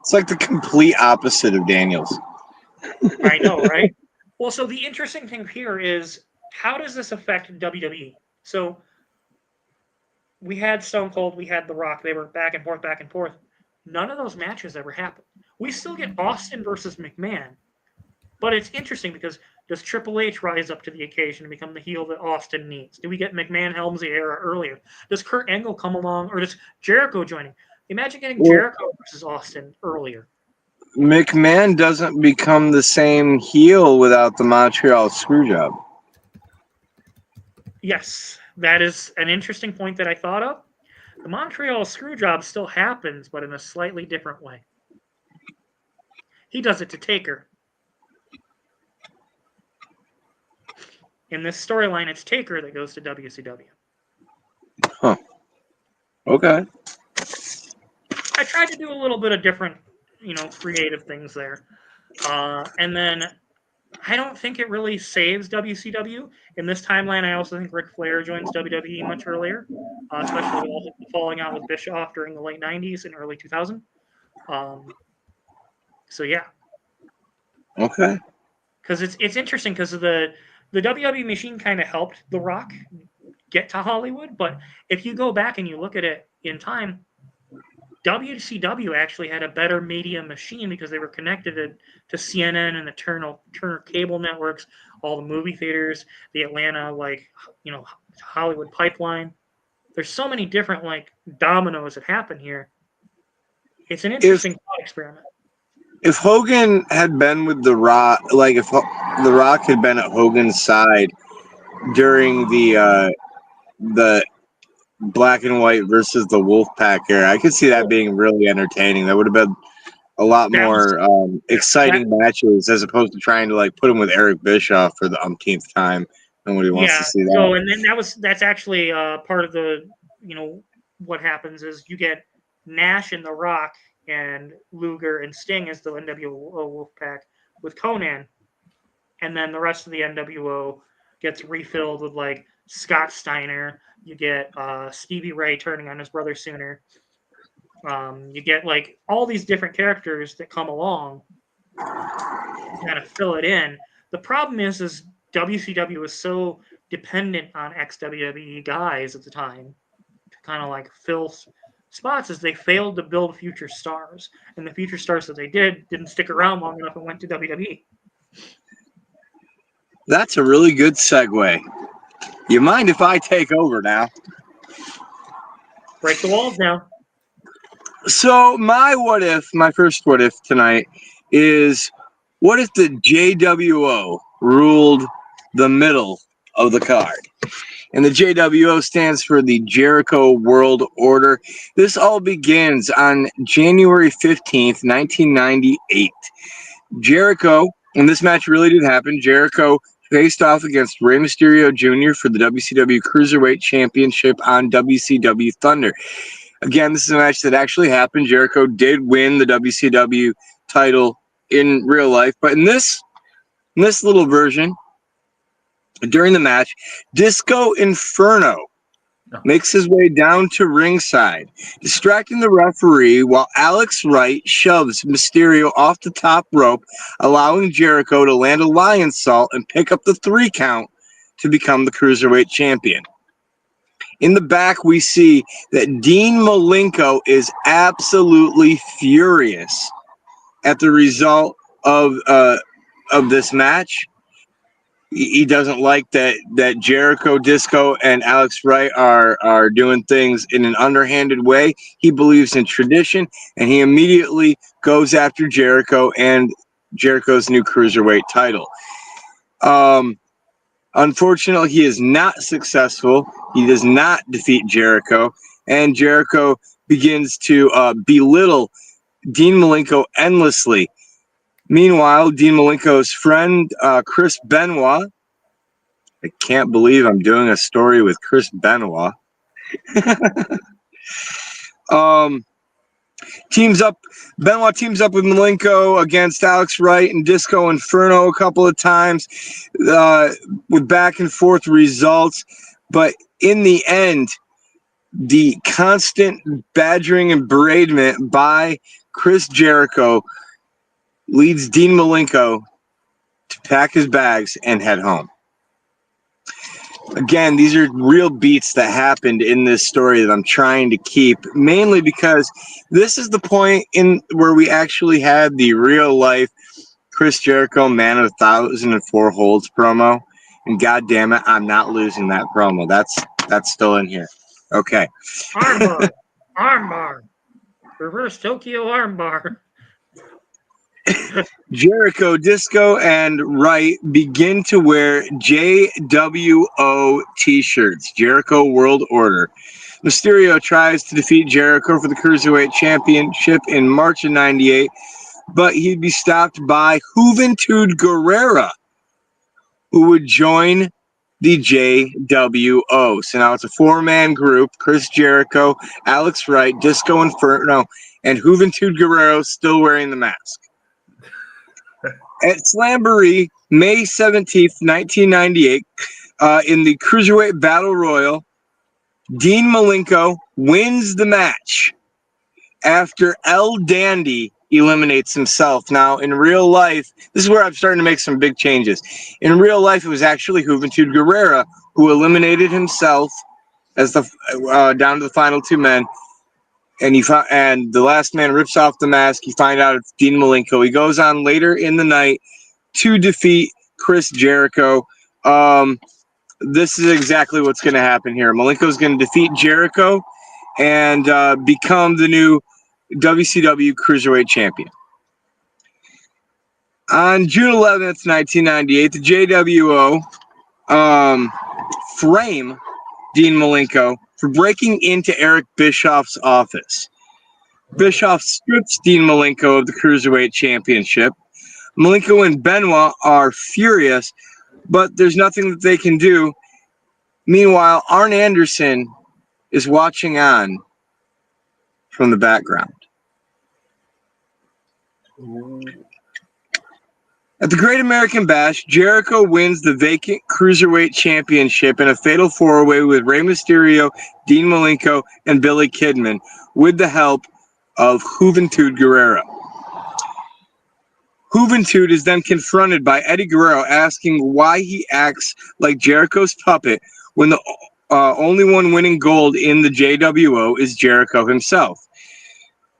It's like the complete opposite of Daniels. I know, right? Well, so the interesting thing here is how does this affect WWE? So we had Stone Cold, we had The Rock. They were back and forth, back and forth. None of those matches ever happened. We still get Austin versus McMahon, but it's interesting because does Triple H rise up to the occasion and become the heel that Austin needs? Do we get McMahon Helmsley era earlier? Does Kurt Angle come along, or does Jericho joining? Imagine getting Jericho versus Austin earlier. McMahon doesn't become the same heel without the Montreal Screwjob. Yes, that is an interesting point that I thought of. The Montreal Screwjob still happens, but in a slightly different way. He does it to Taker. In this storyline, it's Taker that goes to WCW. Huh. Okay. I tried to do a little bit of different, creative things there. And then I don't think it really saves WCW. In this timeline, I also think Ric Flair joins WWE much earlier, especially with falling out with Bischoff during the late 90s and early 2000. So, yeah. Okay. Because it's interesting because the WWE machine kind of helped The Rock get to Hollywood. But if you go back and you look at it in time, WCW actually had a better media machine because they were connected to CNN and the Turner cable networks, all the movie theaters, the Atlanta, Hollywood pipeline. There's so many different, dominoes that happen here. It's an interesting thought experiment. If Hogan had been with The Rock, if The Rock had been at Hogan's side during the Black and White versus the Wolfpack era, I could see that being really entertaining. That would have been a lot more exciting matches as opposed to trying to put him with Eric Bischoff for the umpteenth time. Nobody wants to see that. So and then that's actually part of the what happens is you get Nash and The Rock and Luger and Sting as the n.W.o Wolfpack with Conan, and then the rest of the n.W.o gets refilled with Scott Steiner. You get Stevie Ray turning on his brother Sooner. You get all these different characters that come along to kind of fill it in. The problem is WCW was so dependent on ex-WWE guys at the time to kind of fill spots as they failed to build future stars. And the future stars that they didn't stick around long enough and went to WWE. That's a really good segue. You mind if I take over now? Break the walls now. So my first what if tonight is, what if the J.W.O ruled the middle of the card? And the J.W.O stands for the Jericho World Order. This all begins on January 15th, 1998. Jericho, and this match really did happen, Jericho faced off against Rey Mysterio Jr. for the WCW Cruiserweight Championship on WCW Thunder. Again, this is a match that actually happened. Jericho did win the WCW title in real life, but in this little version, during the match, Disco Inferno makes his way down to ringside, distracting the referee while Alex Wright shoves Mysterio off the top rope, allowing Jericho to land a lion salt and pick up the 3 count to become the Cruiserweight champion. In the back, we see that Dean Malenko is absolutely furious at the result of this match. He doesn't like that Jericho, Disco, and Alex Wright are doing things in an underhanded way. He believes in tradition, and he immediately goes after Jericho and Jericho's new Cruiserweight title. Unfortunately, he is not successful. He does not defeat Jericho, and Jericho begins to belittle Dean Malenko endlessly. Meanwhile, Dean Malenko's friend, Chris Benoit, I can't believe I'm doing a story with Chris Benoit, teams up with Malenko against Alex Wright and Disco Inferno a couple of times with back and forth results. But in the end, the constant badgering and beratement by Chris Jericho leads Dean Malenko to pack his bags and head home. Again, these are real beats that happened in this story that I'm trying to keep, mainly because this is the point in where we actually had the real life Chris Jericho Man of 1,004 Holds promo, and god damn it, I'm not losing that promo. That's still in here. Okay. Armbar. Armbar. Reverse Tokyo armbar. Jericho, Disco, and Wright begin to wear J.W.O t-shirts, Jericho World Order. Mysterio tries to defeat Jericho for the Cruiserweight Championship in March of 98, but he'd be stopped by Juventud Guerrera, who would join the J.W.O. So now it's a four-man group: Chris Jericho, Alex Wright, Disco Inferno, and Juventud Guerrero still wearing the mask. At Slamboree, May 17th, 1998, in the Cruiserweight Battle Royal, Dean Malenko wins the match after El Dandy eliminates himself. Now, in real life, this is where I'm starting to make some big changes. In real life, it was actually Juventud Guerrera who eliminated himself as the down to the final two men. And the last man rips off the mask. You find out it's Dean Malenko. He goes on later in the night to defeat Chris Jericho. This is exactly what's going to happen here. Malenko's going to defeat Jericho and become the new WCW Cruiserweight Champion. On June 11th, 1998, the J.W.O. frame Dean Malenko for breaking into Eric Bischoff's office. Bischoff strips Dean Malenko of the Cruiserweight Championship. Malenko and Benoit are furious, but there's nothing that they can do. Meanwhile, Arn Anderson is watching on from the background. At the Great American Bash, Jericho wins the vacant Cruiserweight Championship in a fatal four-way with Rey Mysterio, Dean Malenko, and Billy Kidman, with the help of Juventud Guerrera. Juventud is then confronted by Eddie Guerrero asking why he acts like Jericho's puppet when the only one winning gold in the J.W.O. is Jericho himself.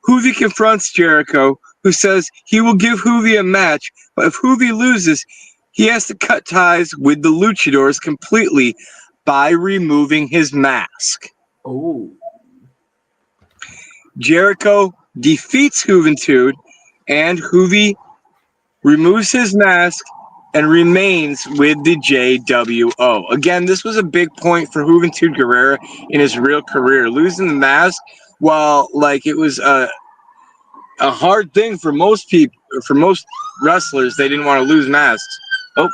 Juvi confronts Jericho, who says he will give Juvi a match, but if Juvi loses, he has to cut ties with the Luchadors completely by removing his mask. Oh. Jericho defeats Juventud, and Juvi removes his mask and remains with the J.W.O. Again, this was a big point for Juventud Guerrera in his real career. Losing the mask, while like it was a hard thing for most people, for most wrestlers, they didn't want to lose masks. Oh,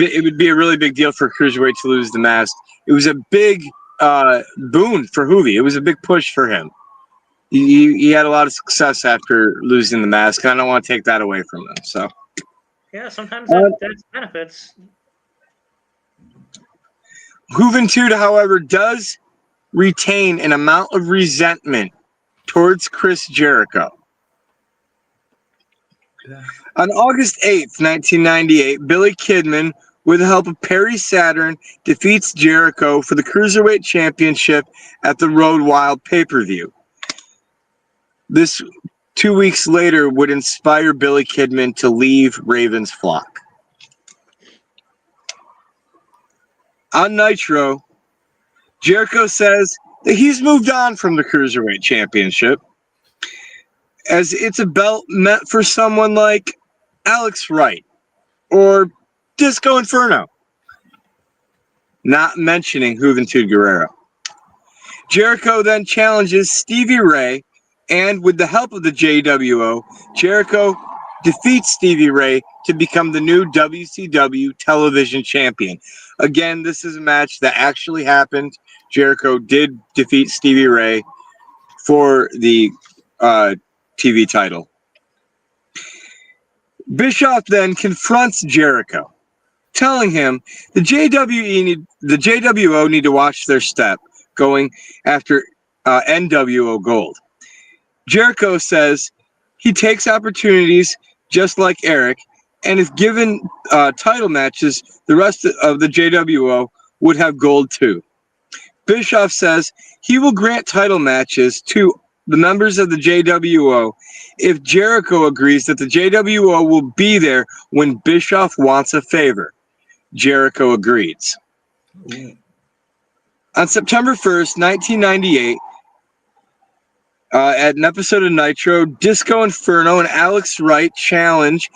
it would be a really big deal for a cruiserweight to lose the mask. It was a big boon for Juvi. It was a big push for him. He had a lot of success after losing the mask. I don't want to take that away from him. So yeah, sometimes that's benefits. Juventud, however, does retain an amount of resentment towards Chris Jericho. Yeah. On August 8th, 1998, Billy Kidman, with the help of Perry Saturn, defeats Jericho for the Cruiserweight Championship at the Road Wild pay-per-view. This 2 weeks later would inspire Billy Kidman to leave Raven's flock. On Nitro, Jericho says that he's moved on from the Cruiserweight Championship, as it's a belt meant for someone like Alex Wright or Disco Inferno, not mentioning Juventud Guerrero. Jericho then challenges Stevie Ray, and with the help of the J.W.O., Jericho defeats Stevie Ray to become the new WCW television champion. Again, this is a match that actually happened. Jericho did defeat Stevie Ray for the TV title. Bischoff then confronts Jericho telling him the JWO need to watch their step going after n.W.o gold. Jericho says he takes opportunities just like Eric, and if given title matches, the rest of the JWO would have gold too. Bischoff says he will grant title matches to the members of the JWO if Jericho agrees that the JWO will be there when Bischoff wants a favor. Jericho agrees. Ooh. On September 1st, 1998, at an episode of Nitro, Disco Inferno and Alex Wright challenge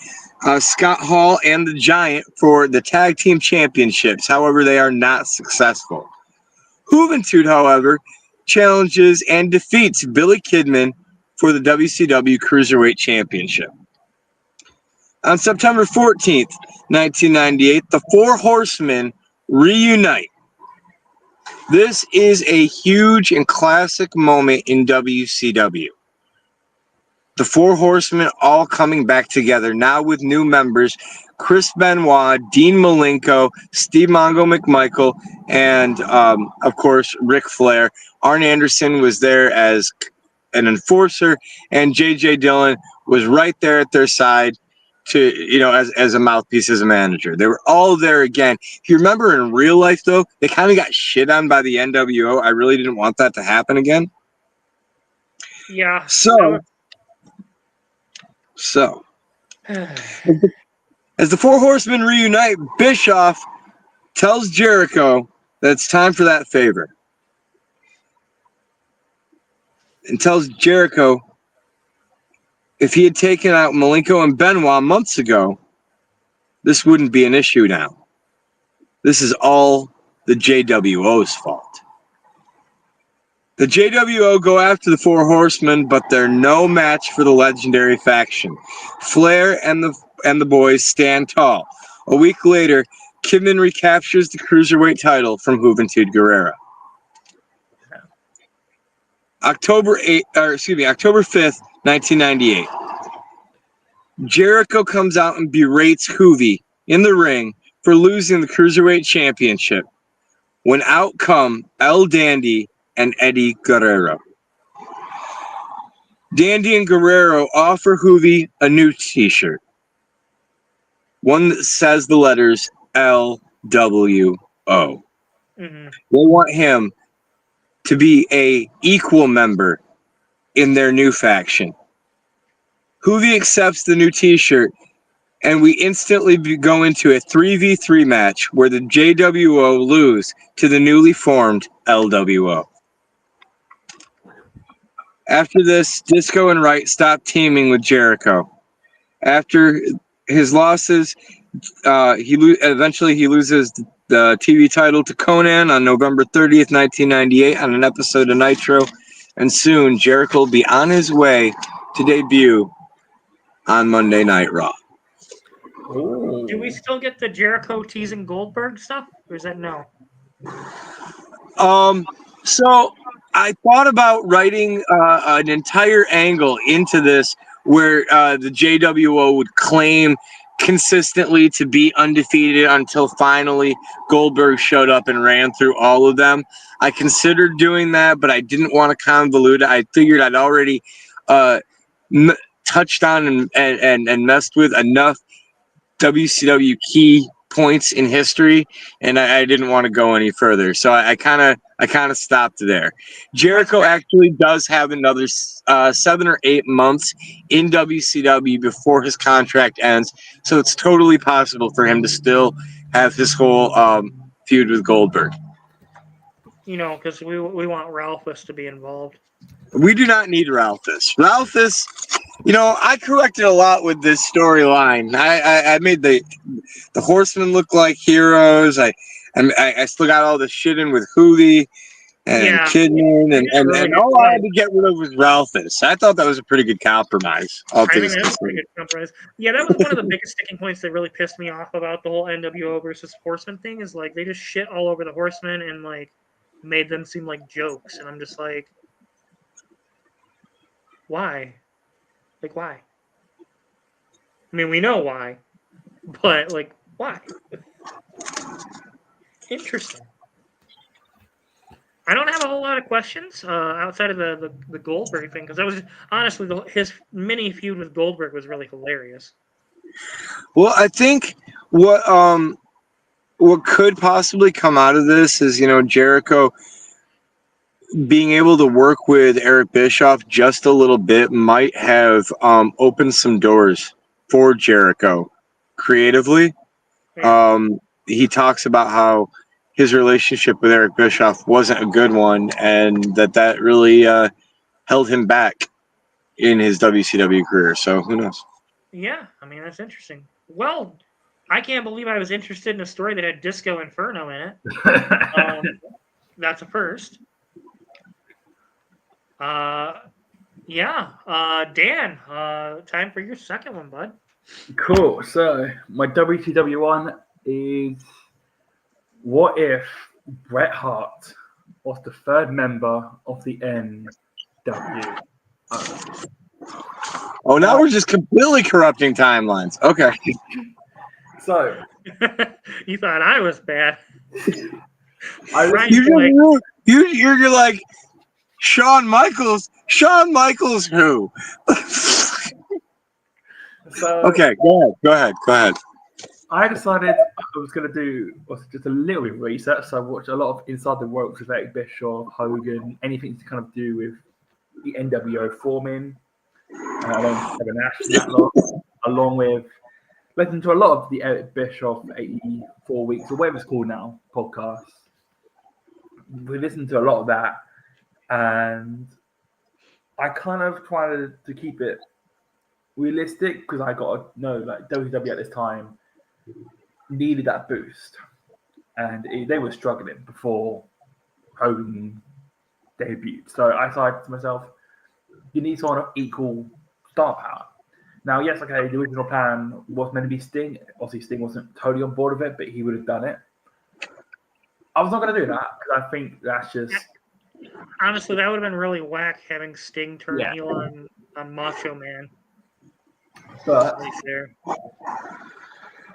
Scott Hall and the Giant for the tag team championships. However, they are not successful. Juventud, however, challenges and defeats Billy Kidman for the WCW Cruiserweight Championship. On September 14th, 1998, the Four Horsemen reunite. This is a huge and classic moment in WCW. The Four Horsemen all coming back together, now with new members, Chris Benoit, Dean Malenko, Steve Mongo McMichael, and, of course, Ric Flair. Arn Anderson was there as an enforcer, and J.J. Dillon was right there at their side as a mouthpiece, as a manager. They were all there again. If you remember in real life, though, they kind of got shit on by the n.W.o. I really didn't want that to happen again. Yeah. So, as the Four Horsemen reunite, Bischoff tells Jericho that it's time for that favor. And tells Jericho if he had taken out Malenko and Benoit months ago, this wouldn't be an issue now. This is all the JWO's fault. The JWO go after the Four Horsemen, but they're no match for the legendary faction. Flair and the boys stand tall. A week later, Kidman recaptures the Cruiserweight title from Juventud Guerrera. October 5th, 1998. Jericho comes out and berates Juvi in the ring for losing the Cruiserweight Championship, when out come El Dandy and Eddie Guerrero. Dandy and Guerrero offer Juvi a new t-shirt, one that says the letters L.W.O. Mm-hmm. They want him to be a equal member in their new faction. Juvi accepts the new t-shirt, and we instantly go into a 3v3 match where the JWO lose to the newly formed LWO. After this, Disco and Wright stop teaming with Jericho. After his losses, he loses the TV title to Conan on November 30th, 1998 on an episode of Nitro, and soon Jericho will be on his way to debut on Monday Night Raw. Ooh. Do we still get the Jericho teasing Goldberg stuff, or is that no? So I thought about writing an entire angle into this where the JWO would claim consistently to be undefeated until finally Goldberg showed up and ran through all of them. I considered doing that, but I didn't want to convolute it. I figured I'd already touched on and messed with enough WCW key points in history, and I didn't want to go any further, so I kind of stopped there. Jericho actually does have another 7 or 8 months in WCW before his contract ends, so it's totally possible for him to still have his whole feud with Goldberg. Because we want Ralphus to be involved. We do not need Ralphus. Ralphus, I corrected a lot with this storyline. I made the Horsemen look like heroes. I still got all the shit in with Juvi and Kidman, and all I had to get rid of was Ralphus. I thought that was a pretty good compromise. I think that's a pretty good compromise. Yeah, that was one of the biggest sticking points that really pissed me off about the whole n.W.o versus Horsemen thing, is like they just shit all over the Horsemen and like made them seem like jokes, and I'm just like, why? Like, why? I mean, we know why, but like, why? Interesting. I don't have a whole lot of questions outside of the Goldberg thing because that was honestly his mini feud with Goldberg was really hilarious. Well, I think what could possibly come out of this is, Jericho being able to work with Eric Bischoff just a little bit might have opened some doors for Jericho creatively. Yeah. He talks about how his relationship with Eric Bischoff wasn't a good one, and that really held him back in his WCW career. So who knows? Yeah, I mean that's interesting. Well, I can't believe I was interested in a story that had Disco Inferno in it. That's a first. Yeah. Dan, time for your second one, bud. Cool. So my WCW one is: what if Bret Hart was the third member of the N.W.o? Oh, now we're just completely corrupting timelines. Okay. So You thought I was bad. You're like Shawn Michaels. Shawn Michaels who? So okay, go ahead. I decided I was going to do just a little bit of research. So I watched a lot of Inside the Ropes with Eric Bischoff, Hogan, anything to kind of do with the N.W.o forming, along with Kevin Nash and that lot, along with listening to a lot of the Eric Bischoff 84 Weeks, or whatever it's called now, podcast. We listened to a lot of that, and I kind of tried to keep it realistic because I got to know like WCW at this time needed that boost, and they were struggling before Hogan debuted. So I decided to myself, you need someone of equal star power. Now, yes, okay, the original plan was meant to be Sting. Obviously, Sting wasn't totally on board with it, but he would have done it. I was not going to do that because I think that's just... Honestly, that would have been really whack having Sting turn Yeah. heel on Macho Man. But There.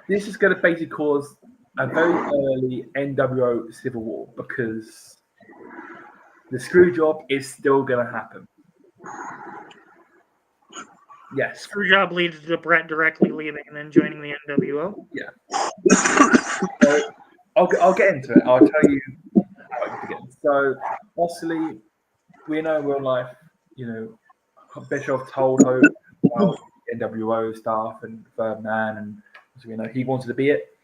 this is going to basically cause a very early NWO civil war because the screw job is still going to happen. Yes. Screwjob leads to Bret directly leaving and then joining the NWO. Yeah. So I'll get into it. I'll tell you how it begins. So obviously, we know in real life, Bischoff told Hogan about NWO staff and third man, and so he wanted to be it.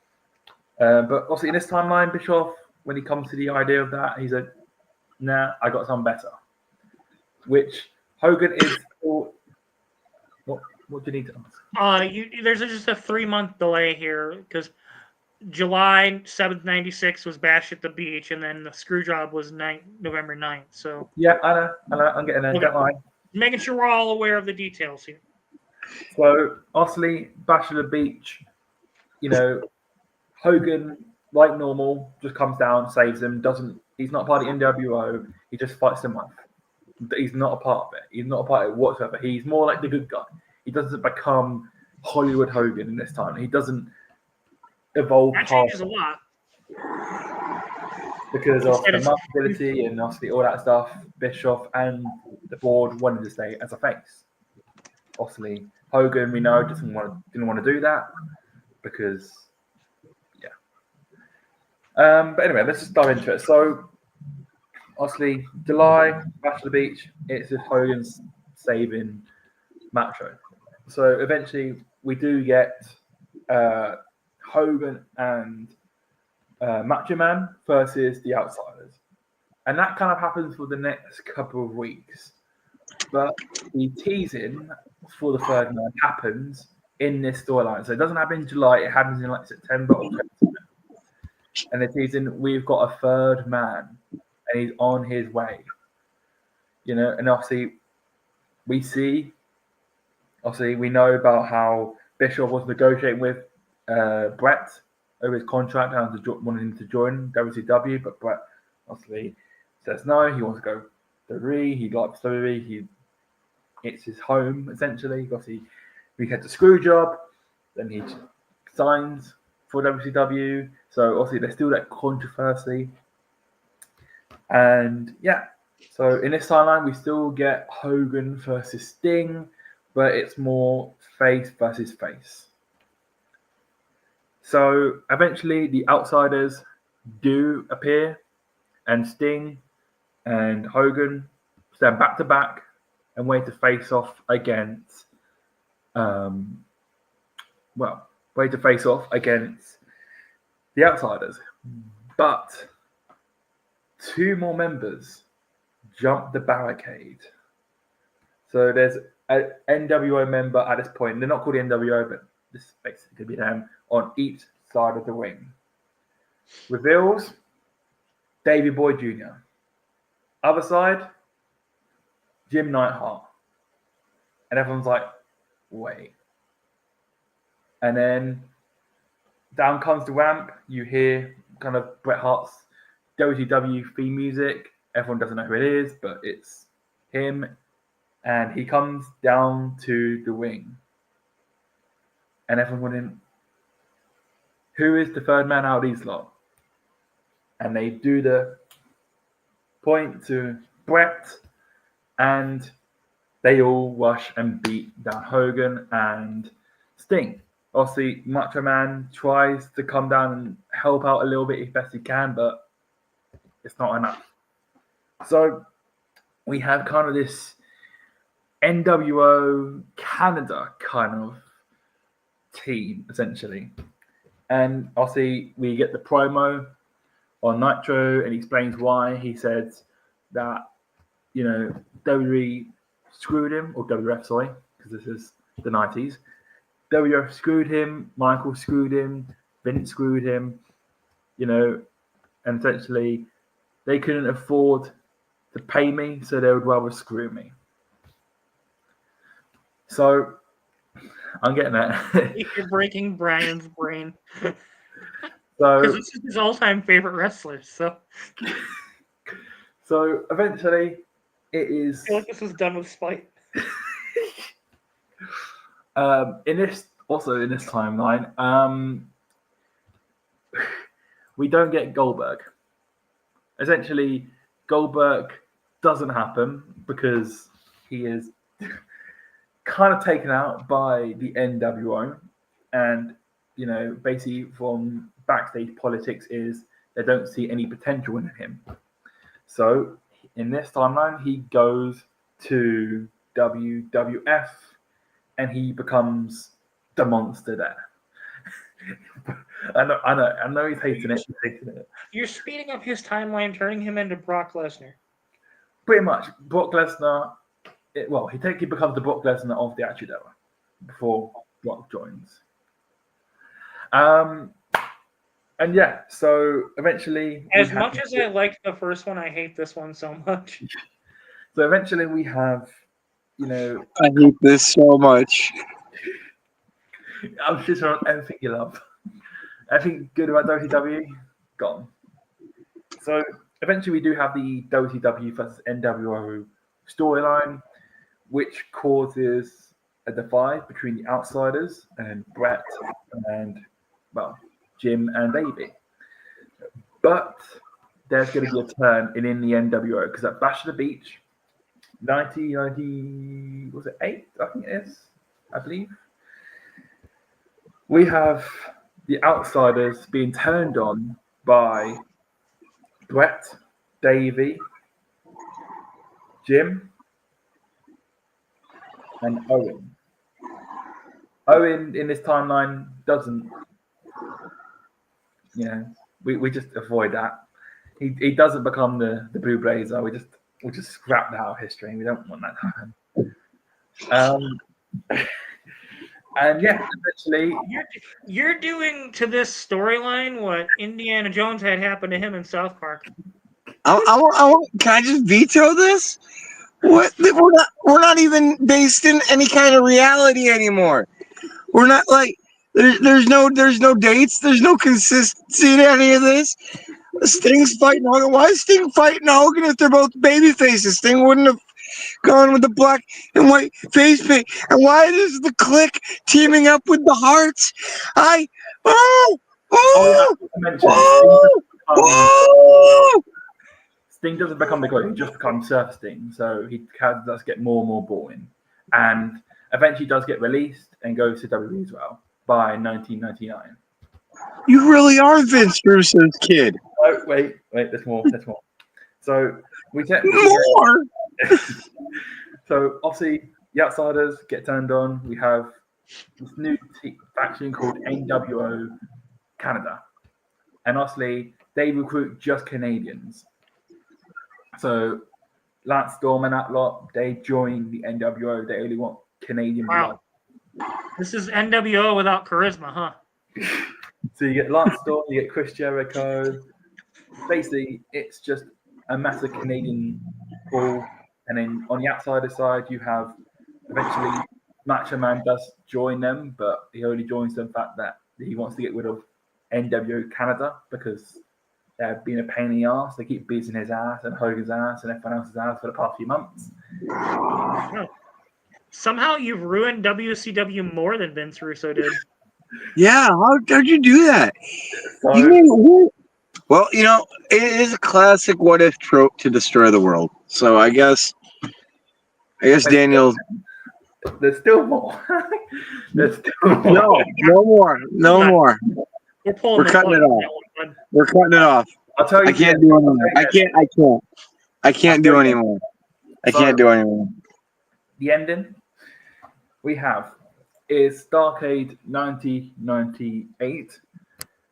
But obviously, in this timeline, Bischoff, when he comes to the idea of that, he's like, "Nah, I got something better." Which Hogan is. What do you need to ask? There's just a 3-month delay here because July 7th, 96 was Bash at the Beach, and then the screw job was November 9th. So yeah, I know. I'm getting there. Don't mind. Making sure we're all aware of the details here. So, obviously, Bash at the Beach, Hogan, like normal, just comes down, saves him. He's not part of the NWO. He just fights them off. He's not a part of it. He's not a part of it whatsoever. He's more like the good guy. He doesn't become Hollywood Hogan in this time. He doesn't evolve that past changes a lot because of the marketability and obviously all that stuff. Bischoff and the board wanted to stay as a face. Obviously, Hogan, we know, didn't want to do that because, yeah. But anyway, let's just dive into it. So, obviously, July, Bash at the Beach, it's just Hogan's saving Macho. So eventually, we do get Hogan and Macho Man versus the Outsiders. And that kind of happens for the next couple of weeks. But the teasing for the third man happens in this storyline. So it doesn't happen in July, it happens in like September or October. And the teasing, we've got a third man and he's on his way. And obviously we know about how Bischoff was negotiating with Bret over his contract and wanting him to join WCW, but Bret obviously says no. He wants to go to WWE. He likes WWE. It's his home essentially. Obviously, we had the screw job. Then he signs for WCW. So obviously there's still that controversy. And yeah, so in this timeline we still get Hogan versus Sting, but it's more face versus face. So eventually the outsiders do appear, and Sting and Hogan stand back to back and wait to face off against the outsiders. But two more members jump the barricade. So there's an n.W.o member at this point. They're not called the n.W.o, but this is basically going to be them on each side of the ring. Reveals Davey Boy Jr. Other side, Jim Neidhart. And everyone's like, wait. And then down comes the ramp. You hear kind of Bret Hart's WCW theme music. Everyone doesn't know who it is, but it's him. And he comes down to the ring. And everyone wondering, who is the third man out of these lot? And they do the point to Bret, and they all rush and beat down Hogan and Sting. Obviously, Macho Man tries to come down and help out a little bit as best he can, but it's not enough. So we have kind of this n.W.o Canada kind of team, essentially. And obviously, we get the promo on Nitro, and he explains why. He says that, WWE screwed him, or WWF, sorry, because this is the 90s. WWF screwed him, Michael screwed him, Vince screwed him, and essentially they couldn't afford to pay me, so they would rather screw me. So I'm getting that. You're breaking Brian's brain. So because this is his all-time favorite wrestler. So eventually, it is. I feel like this was done with spite. In this timeline, we don't get Goldberg. Essentially, Goldberg doesn't happen because he is kind of taken out by the n.W.o, and basically from backstage politics is they don't see any potential in him. So in this timeline, he goes to WWF and he becomes the monster there. I know he's hating it. You're speeding up his timeline, turning him into Brock Lesnar. Pretty much, Brock Lesnar. He technically becomes the Brock Lesnar of the Attitude Era before Brock joins. And yeah, so eventually, as much as I liked the first one, I hate this one so much. So eventually, we have, I hate this so much. I'm just on everything you love. Everything good about WCW, gone. So eventually, we do have the WCW versus n.W.o storyline, which causes a divide between the outsiders and Bret and, Jim and Davey. But there's going to be a turn in the n.W.o because at Bash of the Beach, 1990, was it 8? I think it is, I believe. We have the outsiders being turned on by Bret, Davey, Jim, and Owen. Owen in this timeline doesn't, we just avoid that. He doesn't become the Blue Blazer. We'll just scrap that out of history. We don't want that to happen. And yeah, eventually, you're doing to this storyline what Indiana Jones had happen to him in South Park. Can I just veto this? What? We're not even based in any kind of reality anymore. We're not like there's no dates. There's no consistency to any of this. Sting's fighting Hogan. Why is Sting fighting Hogan if they're both baby faces? Sting wouldn't have gone with the black and white face paint. And why is the Clique teaming up with the Hearts? Oh, I mentioned Sting doesn't become the GOAT, he just becomes Surf Sting. So he does get more and more boring. And eventually does get released and goes to WWE as well by 1999. you really are Vince Russo's kid. Oh, wait, there's more. So we get More. So obviously the Outsiders get turned on. We have this new faction called n.W.o Canada. And honestly, they recruit just Canadians. So Lance Storm and that lot, they join the n.W.o. They only want Canadian blood. This is n.W.o without charisma, huh? So you get Lance Storm, you get Chris Jericho. Basically, it's just a massive Canadian pool. And then on the outsider side, you have eventually Macho Man does join them, but he only joins them the fact that he wants to get rid of n.W.o Canada because they've been a pain in the ass. They keep beating his ass and Hogan's ass and everyone else's ass for the past few months. Somehow you've ruined WCW more than Vince Russo did. Yeah, how'd you do that? So, Well, it is a classic what if trope to destroy the world. So I guess Daniel. There's still more. There's still more. No more. We're cutting it off. We're cutting it off. I'll tell you. I can't do anymore. I can't do anymore. I can't do anymore. The ending we have is Starrcade 1998,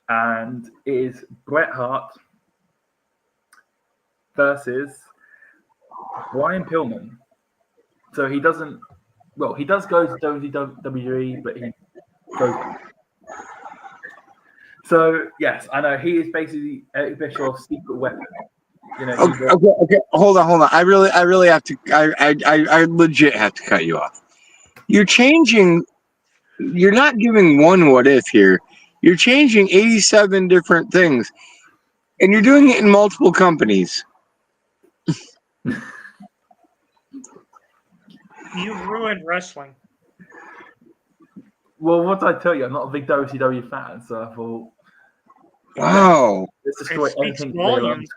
and it is Bret Hart versus Brian Pillman. So he does go to WWE, but he goes. So yes, I know he is basically Eric Bischoff's secret weapon. Okay. Hold on. I really have to. I legit have to cut you off. You're changing. You're not giving one what if here. You're changing 87 different things, and you're doing it in multiple companies. You've ruined wrestling. Well, what did I tell you? I'm not a big WCW fan, so I thought. Wow. Let's destroy everything. Volumes,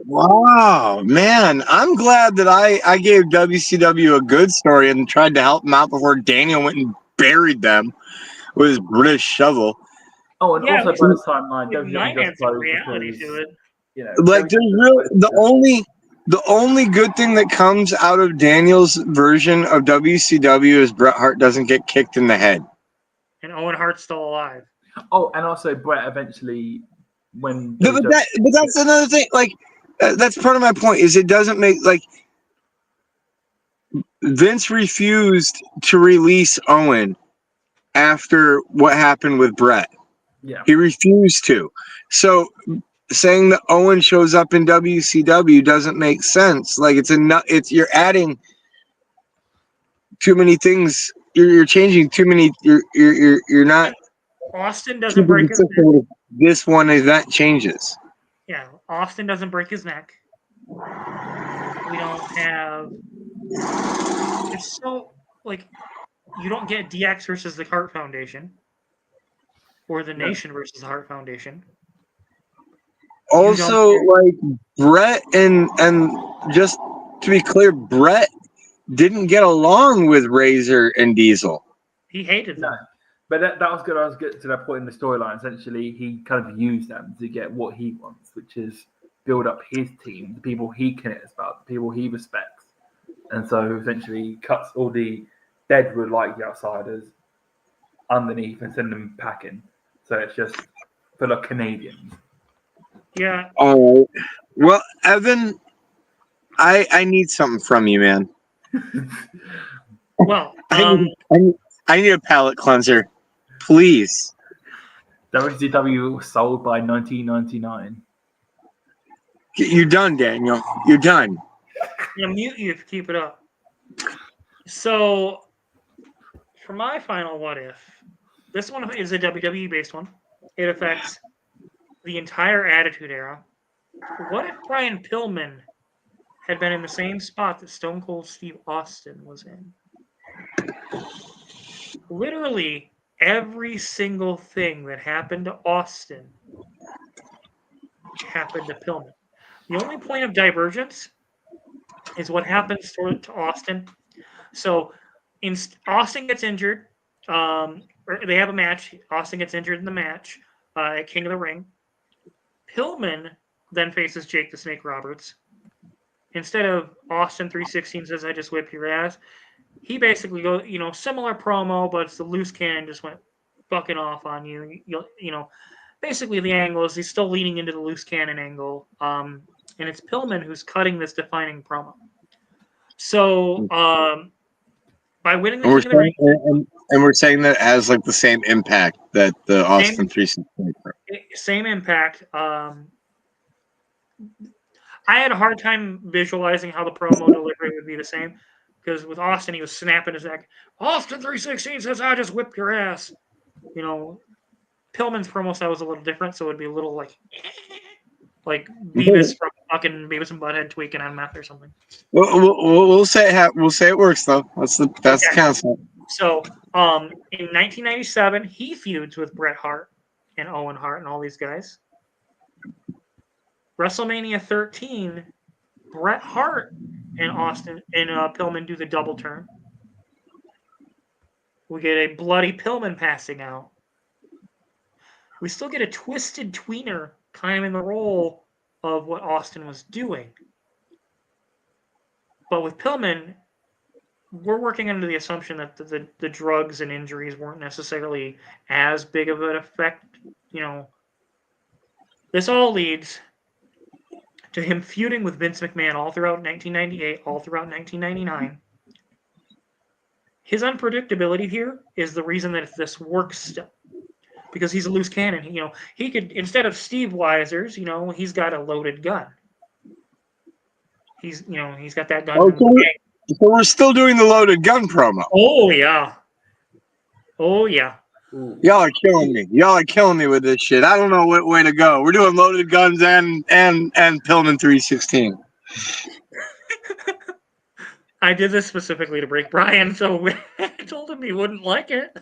Wow, man. I'm glad that I gave WCW a good story and tried to help them out before Daniel went and buried them with his British shovel. Oh, and also by this time, WCW just closed reality because, to it. Like there's really the only good thing that comes out of Daniel's version of WCW is Bret Hart doesn't get kicked in the head. And Owen Hart's still alive. Oh, and also Bret eventually when. But that's another thing. Like that's part of my point. Is it doesn't make like Vince refused to release Owen after what happened with Bret. Yeah, he refused to. So saying that Owen shows up in WCW doesn't make sense. Like you're adding too many things. You're changing too many. You're not. Austin doesn't break his neck. This one event changes. Yeah, Austin doesn't break his neck. We don't have. It's so like you don't get DX versus the Hart Foundation, or the Nation versus the Hart Foundation. Also, like Bret and just to be clear, Bret didn't get along with Razor and Diesel. He hated them. No. But that was good. I was getting to that point in the storyline. Essentially, he kind of used them to get what he wants, which is build up his team, the people he cares about, the people he respects. And so essentially cuts all the Deadwood like the Outsiders underneath and send them packing. So it's just full of Canadians. Yeah. All right. Well, Evan, I need something from you, man. Well, I need a palate cleanser, please. WCW was sold by 1999. You're done, Daniel. You're done. I'm gonna mute you if you keep it up. So, for my final what if, this one is a WWE based one. It affects the entire Attitude Era. What if Brian Pillman had been in the same spot that Stone Cold Steve Austin was in? Literally every single thing that happened to Austin happened to Pillman. The only point of divergence is what happens to Austin. So Austin gets injured. Or they have a match. Austin gets injured in the match at King of the Ring. Pillman then faces Jake the Snake Roberts. Instead of Austin 316 says, I just whipped your ass, he basically goes, similar promo, but it's the loose cannon just went bucking off on you. Basically the angle is he's still leaning into the loose cannon angle. And it's Pillman who's cutting this defining promo. So by winning the King of the Ring, and we're saying that has like the same impact that the Austin 316. Same impact. I had a hard time visualizing how the promo delivery would be the same because with Austin, he was snapping his neck. Austin 316 says, I just whipped your ass. Pillman's promo style was a little different, so it would be a little like Beavis from fucking Beavis and Butthead tweaking on meth or something. We'll say it works though. That's the concept. So, in 1997, he feuds with Bret Hart and Owen Hart and all these guys. WrestleMania 13, Bret Hart and Austin and Pillman do the double turn. We get a bloody Pillman passing out. We still get a twisted tweener kind of in the role of what Austin was doing. But with Pillman, we're working under the assumption that the drugs and injuries weren't necessarily as big of an effect. This all leads to him feuding with Vince McMahon all throughout 1998, all throughout 1999. His unpredictability here is the reason that this works still. Because he's a loose cannon. He could, instead of Steve Weisers, he's got a loaded gun. He's got that gun. So we're still doing the loaded gun promo. Oh, yeah. Oh, yeah. Ooh. Y'all are killing me. Y'all are killing me with this shit. I don't know what way to go. We're doing loaded guns and Pillman 316. I did this specifically to break Brian, so I told him he wouldn't like it.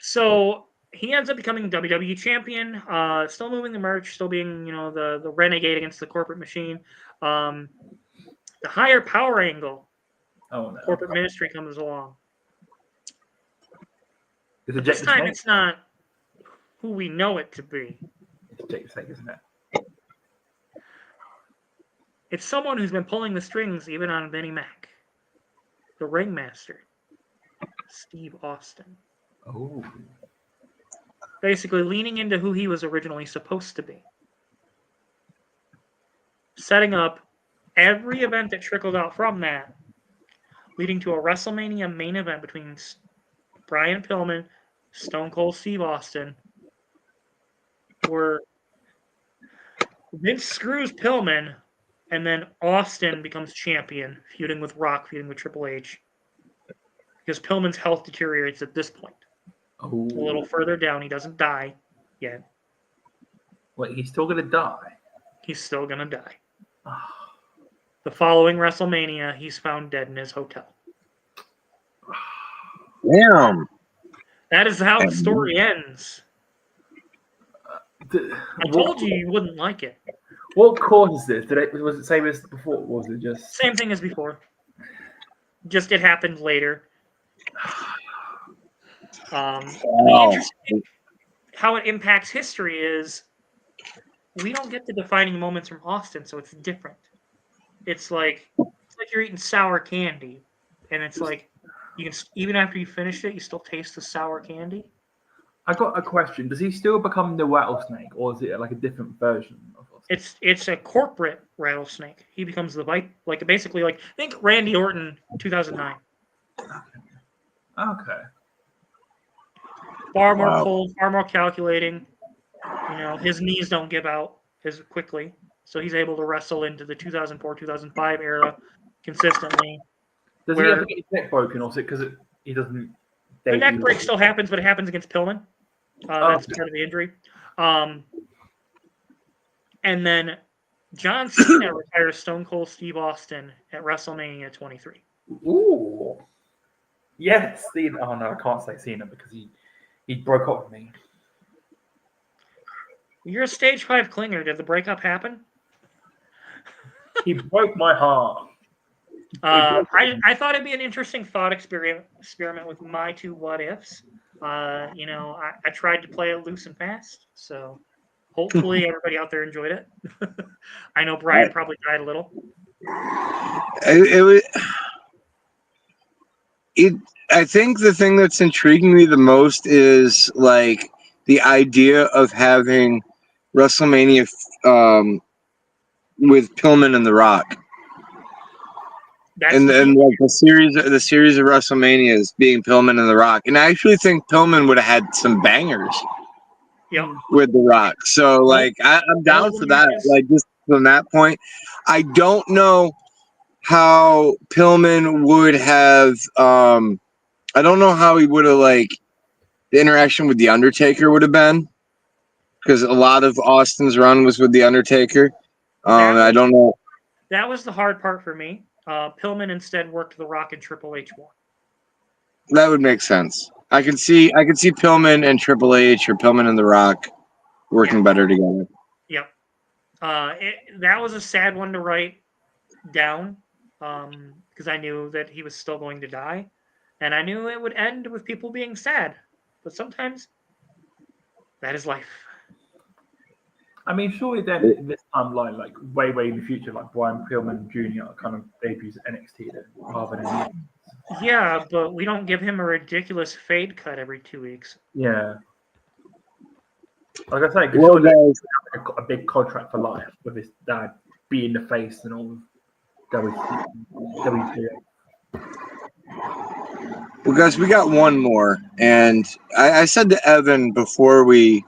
So he ends up becoming WWE champion, still moving the merch, still being, the renegade against the corporate machine. The higher power angle, corporate ministry comes along. This time it's not who we know it to be. It's Jake the Snake, isn't it? It's someone who's been pulling the strings even on Vinnie Mac. The ringmaster, Steve Austin. Oh. Basically leaning into who he was originally supposed to be. Setting up every event that trickled out from that, leading to a WrestleMania main event between Brian Pillman, Stone Cold Steve Austin, where Vince screws Pillman, and then Austin becomes champion, feuding with Rock, feuding with Triple H, because Pillman's health deteriorates at this point. Oh. A little further down, he doesn't die yet. Wait, he's still gonna die? He's still gonna die. The following WrestleMania, he's found dead in his hotel. Damn. That is how the story ends. I told you wouldn't like it. What causes this? Was it same as before? Was it just same thing as before? Just it happened later. The interesting how it impacts history is we don't get the defining moments from Austin, so it's different. It's like you're eating sour candy, and it's like you can even after you finish it, you still taste the sour candy. I got a question. Does he still become the rattlesnake, or is it like a different version of Austin? It's a corporate rattlesnake. He becomes the basically think Randy Orton 2009. Okay. Far more cold, far more calculating. His knees don't give out as quickly, so he's able to wrestle into the 2004-2005 era consistently. Does he ever get his neck broken, or is it because he doesn't? The neck break still happens, but it happens against Pillman. That's part of the injury. And then John Cena retires Stone Cold Steve Austin at WrestleMania 23. Ooh. Yes, Cena. Oh no, I can't say Cena because he broke up with me. You're a stage 5 clinger. Did the breakup happen? He broke my heart. I thought it'd be an interesting thought experiment with my 2 what ifs. I tried to play it loose and fast, so hopefully everybody out there enjoyed it. I know Brian probably died a little. I think the thing that's intriguing me the most is like the idea of having WrestleMania with Pillman and The Rock. That's And the like the series of WrestleManias being Pillman and The Rock. And I actually think Pillman would have had some bangers Yep. with The Rock. So like I'm down for that. Like just from that point. I don't know how Pillman would have I don't know how he would have like the interaction with The Undertaker would have been. Because a lot of Austin's run was with The Undertaker. I don't know. That was the hard part for me. Pillman instead worked The Rock and Triple H more. That would make sense. I could see Pillman and Triple H or Pillman and The Rock working better together. Yep. That was a sad one to write down because I knew that he was still going to die, and I knew it would end with people being sad. But sometimes that is life. I mean, surely then in this timeline, like way in the future, like Brian Pillman Jr. kind of debuts at NXT then, rather than Yeah, but we don't give him a ridiculous fade cut every 2 weeks. Yeah. Like I say, well, a big contract for life with his dad being the face and all of WTA. Well, guys, we got one more, and I said to Evan before we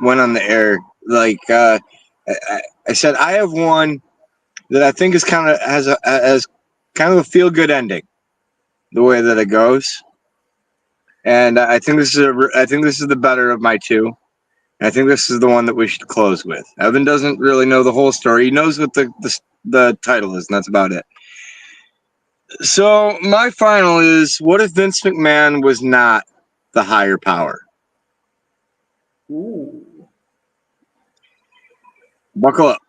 went on the air, like I said, I have one that I think is kind of has kind of a feel good ending, the way that it goes, and I think this is the better of my 2. I think this is the one that we should close with. Evan doesn't really know the whole story. He knows what the title is, and that's about it. So my final is: what if Vince McMahon was not the higher power? Ooh. Buckle up.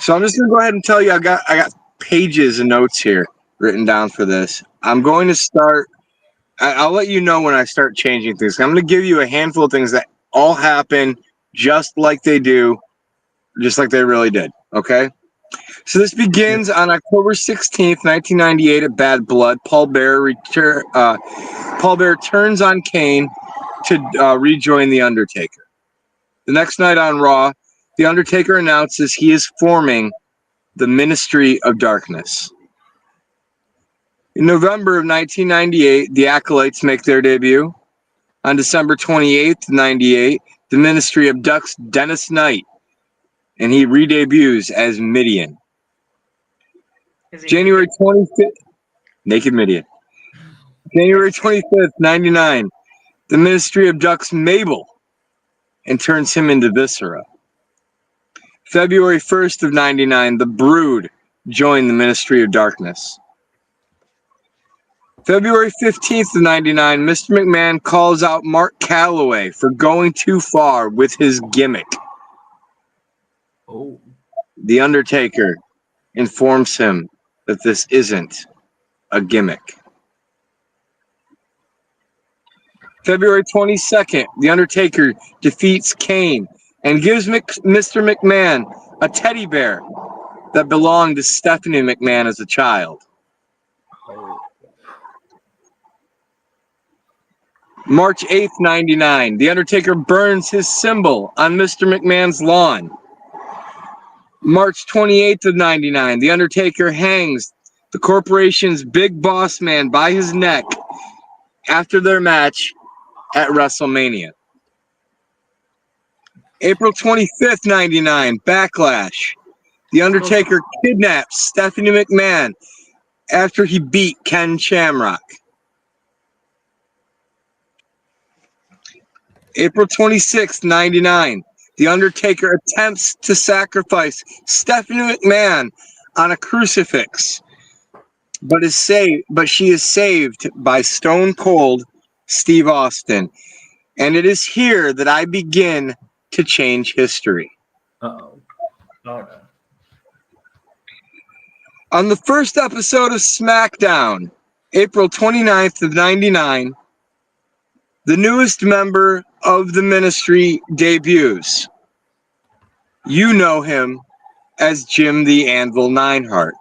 So I'm just gonna go ahead and tell you I got pages of notes here written down for this. I'm going to start. I'll let you know when I start changing things. I'm going to give you a handful of things that all happen just like they do, just like they really did. Okay. So this begins on October 16th, 1998 at Bad Blood. Paul Bearer turns on Kane to rejoin The Undertaker. The next night on Raw, The Undertaker announces he is forming the Ministry of Darkness. In November of 1998, the Acolytes make their debut. On December 28th, 98, the Ministry abducts Dennis Knight, and he re-debuts as Midian. January 25th, Naked Midian. January 25th, 99, the Ministry abducts Mabel and turns him into Viscera. February 1st of 99, the Brood join the Ministry of Darkness. February 15th of 99, Mr. McMahon calls out Mark Calloway for going too far with his gimmick. Oh. The Undertaker informs him that this isn't a gimmick. February 22nd, The Undertaker defeats Kane and gives Mr. McMahon a teddy bear that belonged to Stephanie McMahon as a child. Oh. March 8th, 99, The Undertaker burns his symbol on Mr. McMahon's lawn. March 28th of 99, The Undertaker hangs the corporation's big boss man by his neck after their match at WrestleMania. April 25th, 99, Backlash. The Undertaker kidnaps Stephanie McMahon after he beat Ken Shamrock. April 26th, 99, The Undertaker attempts to sacrifice Stephanie McMahon on a crucifix but she is saved by Stone Cold Steve Austin. And it is here that I begin to change history. Uh-oh. Oh, no. On the first episode of SmackDown, April 29th of 99, the newest member of the Ministry debuts. You know him as Jim the Anvil Neidhart.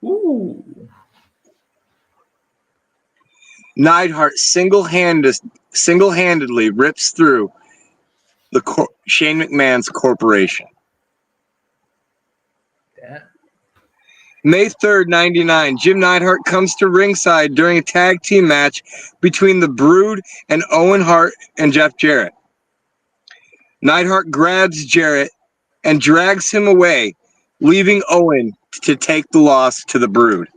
Ooh. Neidhart single-handedly rips through Shane McMahon's corporation. Yeah. May 3rd, 99, Jim Neidhart comes to ringside during a tag team match between the Brood and Owen Hart and Jeff Jarrett. Neidhart grabs Jarrett and drags him away, leaving Owen to take the loss to the Brood.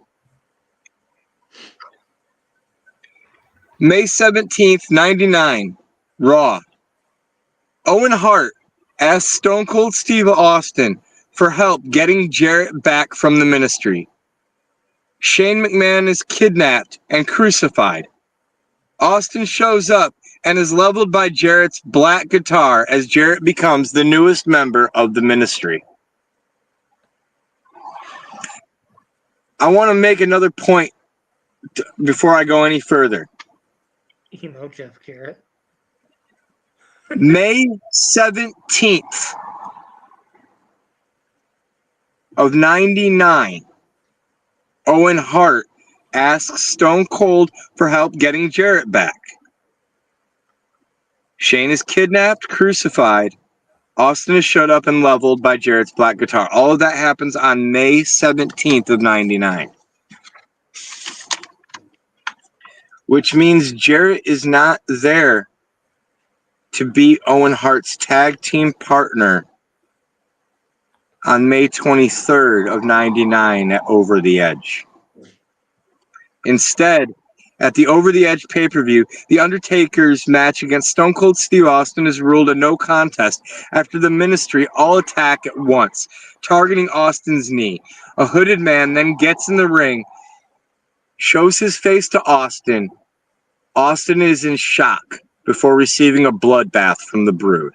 May 17th, 99, Raw. Owen Hart asks Stone Cold Steve Austin for help getting Jarrett back from the Ministry. Shane McMahon is kidnapped and crucified. Austin shows up and is leveled by Jarrett's black guitar as Jarrett becomes the newest member of the Ministry. I want to make another point before I go any further. Jeff Jarrett. May 17th of 99, Owen Hart asks Stone Cold for help getting Jarrett back. Shane is kidnapped, crucified. Austin is shut up and leveled by Jarrett's black guitar. All of that happens on May 17th of 99. Which means Jarrett is not there to be Owen Hart's tag team partner on May 23rd of 99 at Over the Edge. Instead, at the Over the Edge pay-per-view, The Undertaker's match against Stone Cold Steve Austin is ruled a no contest after the Ministry all attack at once, targeting Austin's knee. A hooded man then gets in the ring, shows his face to Austin. Austin is in shock before receiving a bloodbath from the Brood.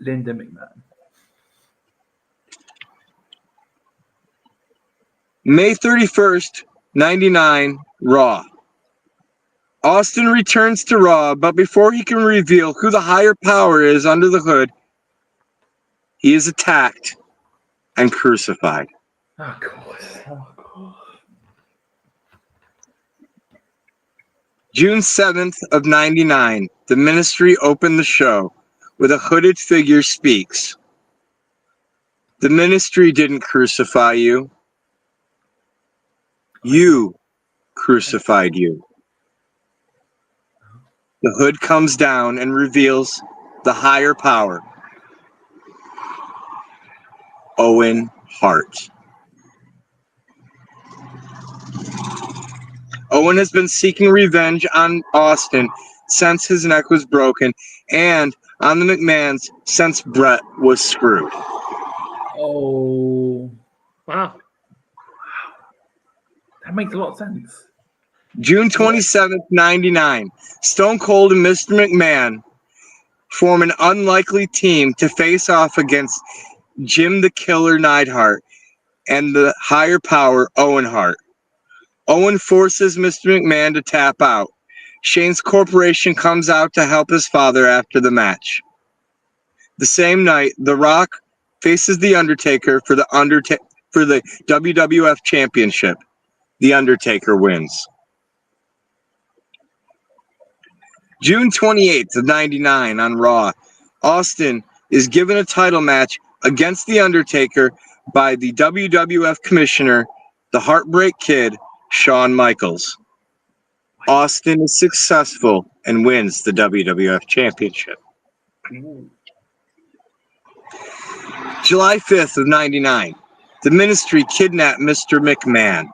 Linda McMahon. May 31st, 99, Raw. Austin returns to Raw, but before he can reveal who the higher power is under the hood, he is attacked and crucified. Oh, God. Oh, God. June 7th of 99, the Ministry opened the show with a hooded figure speaks. The Ministry didn't crucify you. You crucified you. The hood comes down and reveals the higher power. Owen Hart. Owen has been seeking revenge on Austin since his neck was broken, and on the McMahons since Bret was screwed. Oh. Wow. That makes a lot of sense. June 27th, 99. Stone Cold and Mr. McMahon form an unlikely team to face off against Jim the Killer Neidhart and the higher power Owen Hart. Owen forces Mr. McMahon to tap out. Shane's corporation comes out to help his father after the match. The same night, The Rock faces The Undertaker for the WWF Championship. The Undertaker wins. June 28th of 99 on Raw, Austin is given a title match against The Undertaker by the WWF Commissioner, the Heartbreak Kid, Shawn Michaels. Austin is successful and wins the WWF Championship. Ooh. July 5th of 99, the Ministry kidnapped Mr. McMahon.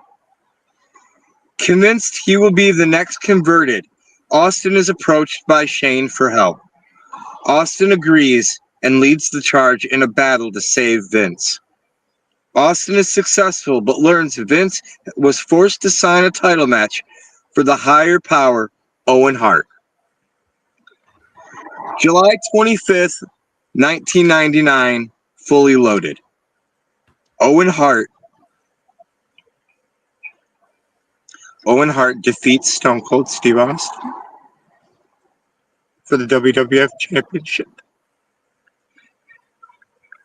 Convinced he will be the next converted, Austin is approached by Shane for help. Austin agrees and leads the charge in a battle to save Vince. Austin is successful, but learns Vince was forced to sign a title match for the higher power, Owen Hart. July 25th, 1999, fully loaded. Owen Hart defeats Stone Cold Steve Austin for the WWF Championship,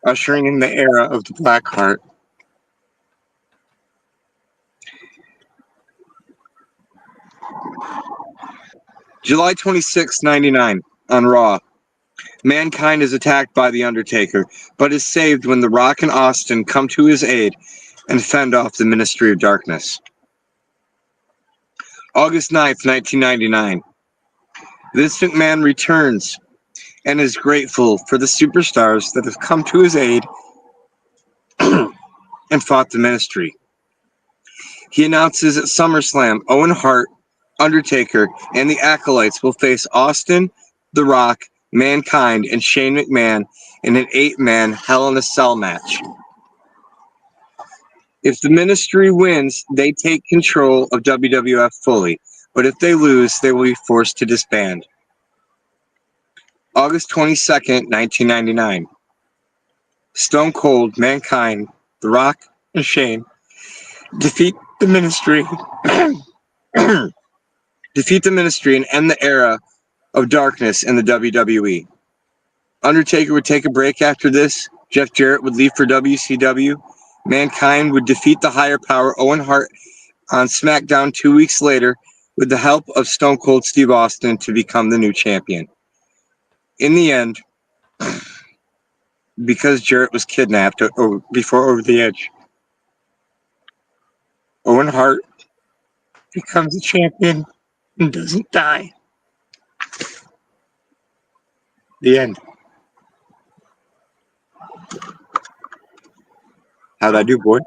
ushering in the era of the Black Heart. July 26, 99, on Raw. Mankind is attacked by The Undertaker, but is saved when The Rock and Austin come to his aid and fend off the Ministry of Darkness. August 9th, 1999. Vince McMahon returns and is grateful for the superstars that have come to his aid and fought the Ministry. He announces at SummerSlam, Owen Hart, Undertaker, and the Acolytes will face Austin, The Rock, Mankind, and Shane McMahon in an 8-man Hell in a Cell match. If the Ministry wins, they take control of WWF fully, but if they lose, they will be forced to disband. August 22nd, 1999. Stone Cold, Mankind, The Rock, and Shane defeat the Ministry and end the era of darkness in the WWE. Undertaker would take a break after this. Jeff Jarrett would leave for WCW. Mankind would defeat the higher power Owen Hart on SmackDown 2 weeks later with the help of Stone Cold Steve Austin to become the new champion. In the end, because Jarrett was kidnapped before Over the Edge, Owen Hart becomes a champion and doesn't die. The end. How'd I do, boy?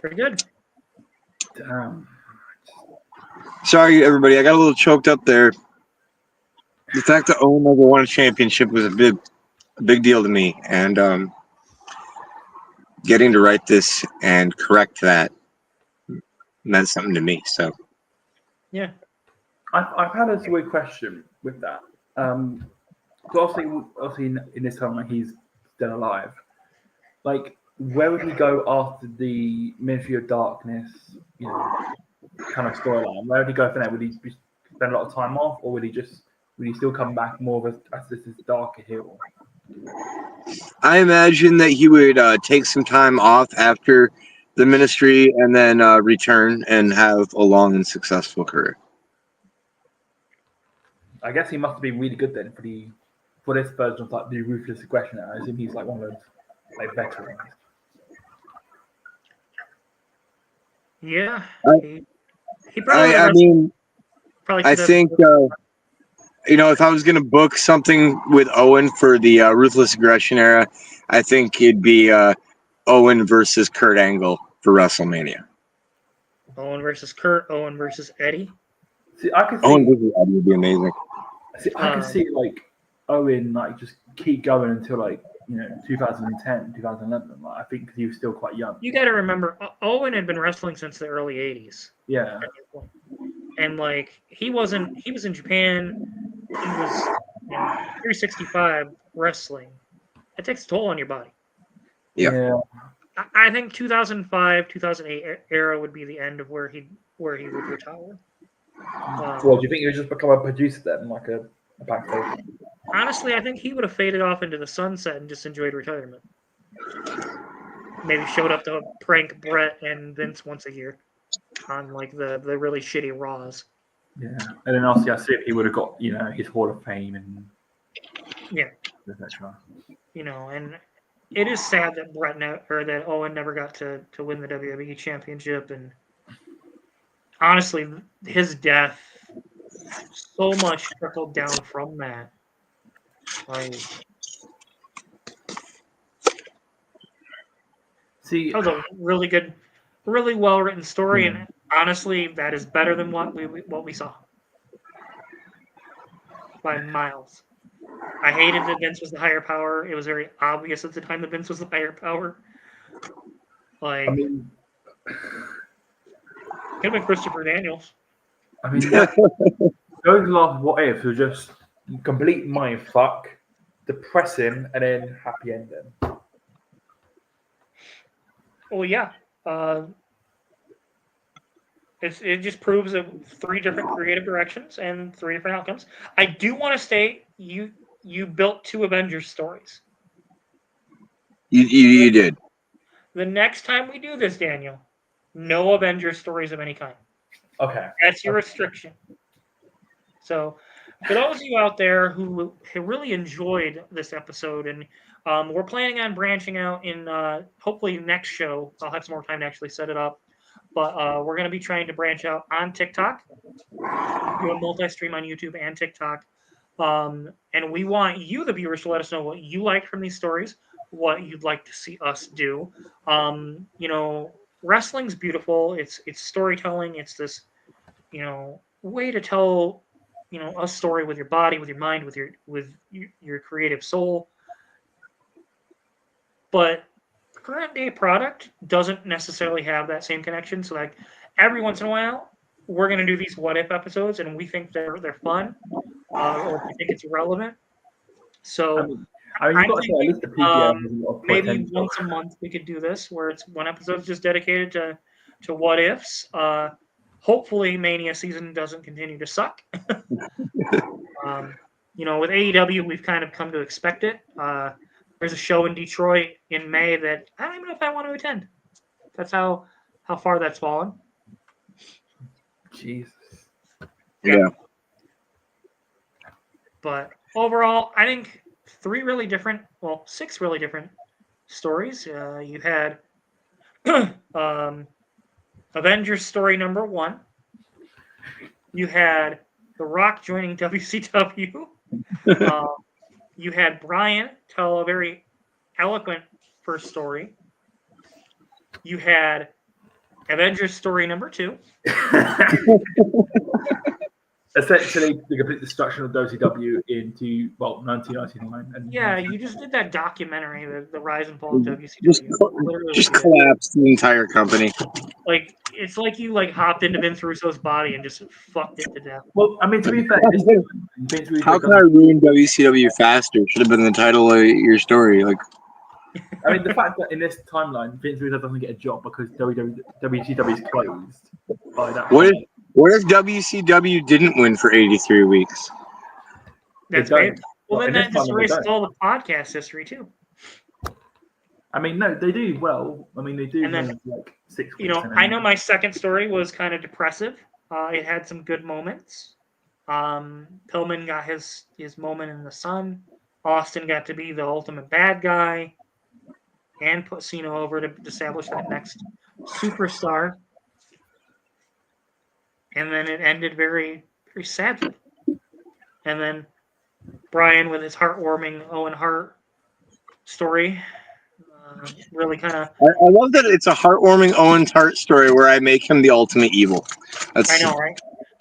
Pretty good. Damn. Sorry, everybody. I got a little choked up there. The fact that Owen never won a championship was a big deal to me, and getting to write this and correct that meant something to me. So, Yeah. I've had a weird question with that. So obviously in this time, like, he's still alive. Like, where would he go after the Ministry of Darkness, kind of storyline? Where would he go from there? Would he spend a lot of time off, or would he still come back more of as this darker heel? I imagine that he would take some time off after the Ministry and then return and have a long and successful career. I guess he must have been really good then for this version of like the Ruthless Aggression. I assume he's like one of those like veterans. Yeah. I- He probably. I mean, probably I should have- think if I was going to book something with Owen for the Ruthless Aggression era, I think it'd be Owen versus Kurt Angle for WrestleMania. Owen versus Kurt. Owen versus Eddie. See, I could Owen see. versus Eddie would be amazing. I could see like Owen like just keep going until like 2010, 2011. Like, I think because he was still quite young. You got to remember, Owen had been wrestling since the early '80s. Yeah. And like he was in Japan. He was 365 wrestling. It takes a toll on your body. Yeah. I think 2005, 2008 era would be the end of where he would retire. Well, do you think he would just become a producer then, like a backstage? Honestly, I think he would have faded off into the sunset and just enjoyed retirement. Maybe showed up to prank Bret and Vince once a year on like the really shitty Raws. Yeah, and then obviously I see if he would have got his Hall of Fame and etc. And it is sad that that Owen never got to win the WWE Championship, and honestly, his death, so much trickled down from that. Like, see, that was a really good, really well written story, and honestly, that is better than what we saw by miles. I hated that Vince was the higher power. It was very obvious at the time that Vince was the higher power. Like, I mean, could have been Christopher Daniels. those last what ifs were just complete mindfuck, depressing, and then happy ending. Well, yeah. It just proves of 3 different creative directions and 3 different outcomes. I do want to state you built 2 Avengers stories. You did. The next time we do this, Daniel, no Avengers stories of any kind. Okay. That's your restriction. So, for those of you out there who really enjoyed this episode, and we're planning on branching out in hopefully next show. I'll have some more time to actually set it up. But we're going to be trying to branch out on TikTok, do a multi-stream on YouTube and TikTok. And we want you, the viewers, to let us know what you like from these stories, what you'd like to see us do. Wrestling's beautiful. It's storytelling. It's this, way to tell, a story with your body, with your mind, with your creative soul. But current day product doesn't necessarily have that same connection. So, like, every once in a while, we're going to do these what if episodes, and we think they're fun, or if we think it's relevant. So, you've got to say at least the PGA has a lot of maybe potential. once a month we could do this, where it's one episode just dedicated to what ifs. Hopefully, Mania season doesn't continue to suck. With AEW, we've kind of come to expect it. There's a show in Detroit in May that I don't even know if I want to attend. That's how far that's fallen. Jesus. Yeah. But overall, I think 6 really different stories. You had Avengers story number 1. You had The Rock joining WCW. You had Brian tell a very eloquent first story. You had Avengers story number 2. Essentially, the complete destruction of WCW into 1999. And yeah, you just did that documentary, the rise and fall of WCW. Just collapsed the entire company. Like, it's like you hopped into Vince Russo's body and just fucked it to death. Well, I mean, to be fair, Vince Russo How can I ruin WCW faster? Should have been the title of your story. Like, I mean, the fact that in this timeline, Vince Russo doesn't get a job because WCW is closed by that. What if WCW didn't win for 83 weeks? That's great. Well, then that just erases all the podcast history too. I mean, no, they do well. I mean, they do. And then, 6 weeks. I know my second story was kind of depressive. It had some good moments. Pillman got his moment in the sun. Austin got to be the ultimate bad guy and put Cena over to establish that next superstar. And then it ended very, very sadly. And then Brian with his heartwarming Owen Hart story really kind of... I love that it's a heartwarming Owen Hart story where I make him the ultimate evil. I know, right?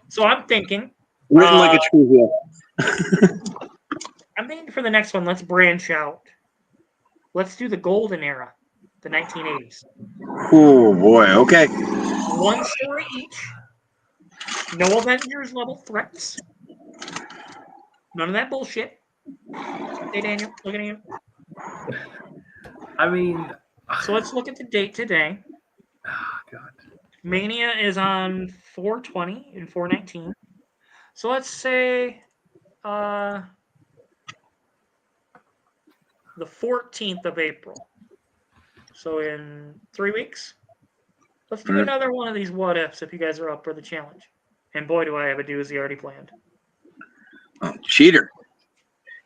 So I'm thinking... Written like a trivia. I'm thinking for the next one, let's branch out. Let's do the golden era, the 1980s. Oh, boy. Okay. 1 story each. No Avengers level threats. None of that bullshit. Hey, Daniel, looking at you. I mean... So let's look at the date today. Oh, God. Mania is on 4/20 and 4/19. So let's say the 14th of April. So in 3 weeks. Let's do another one of these what ifs if you guys are up for the challenge. And boy, do I have a doozy already planned. Oh, cheater.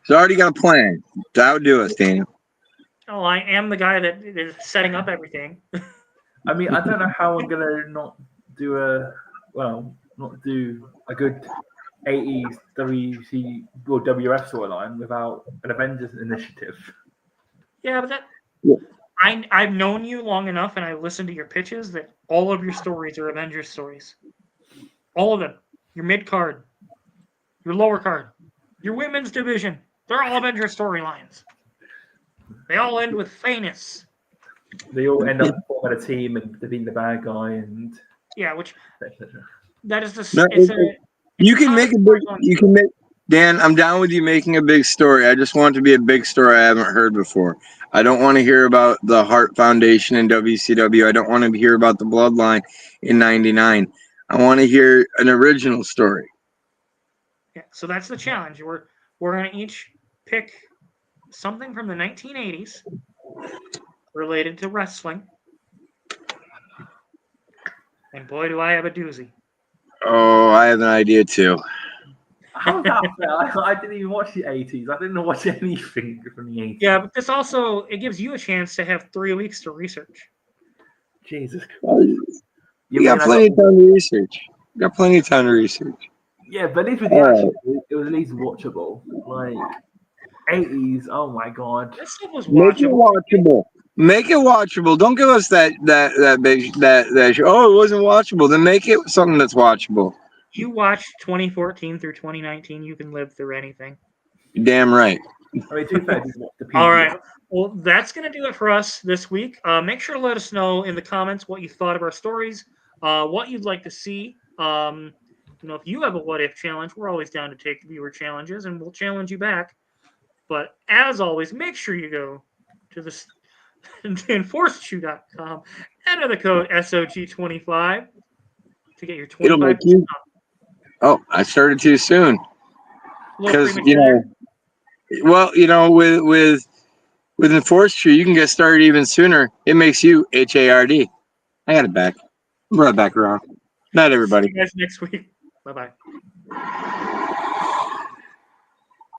He's already got a plan. Outdo us, Daniel. Oh, I am the guy that is setting up everything. I mean, I don't know how I'm gonna not do a good 80s WF storyline without an Avengers initiative. Yeah, but I've known you long enough, and I listened to your pitches that all of your stories are Avengers stories. All of them. Your mid card, your lower card, your women's division. They're all Avengers storylines. They all end with famous. They all end up forming a team and they're being the bad guy and Yeah, which etc. that is the No, it's a you a can comic make a book big. on- You can make. Dan, I'm down with you making a big story. I just want it to be a big story I haven't heard before. I don't want to hear about the Hart Foundation in WCW. I don't want to hear about the Bloodline in '99. I want to hear an original story. Yeah, so that's the challenge. We're gonna each pick something from the 1980s related to wrestling. And boy, do I have a doozy. Oh, I have an idea too. How's that fair? I didn't even watch the 80s. I didn't watch anything from the 80s. Yeah, but this also it gives you a chance to have 3 weeks to research. Jesus Christ. You got plenty of time to research. You got plenty of time to research. Yeah, but at least with the action, it was at least watchable. Like 80s, oh my god. This stuff was Make it watchable. watchable. Make it watchable. Don't give us that big that show. Oh, it wasn't watchable. Then make it something that's watchable. You watched 2014 through 2019, you can live through anything. You're damn right. I mean, to be fair, the PG. All right. Well, that's going to do it for us this week. Make sure to let us know in the comments what you thought of our stories, what you'd like to see. If you have a what if challenge, we're always down to take viewer challenges, and we'll challenge you back. But as always, make sure you go to the enforcechew.com, enter the code SOG25 to get your 25% off. Oh, I started too soon. Because Premature. with Enforced Chew, you can get started even sooner. It makes you HARD. I got it back. Brought it back around. Not everybody. See you guys next week. Bye-bye.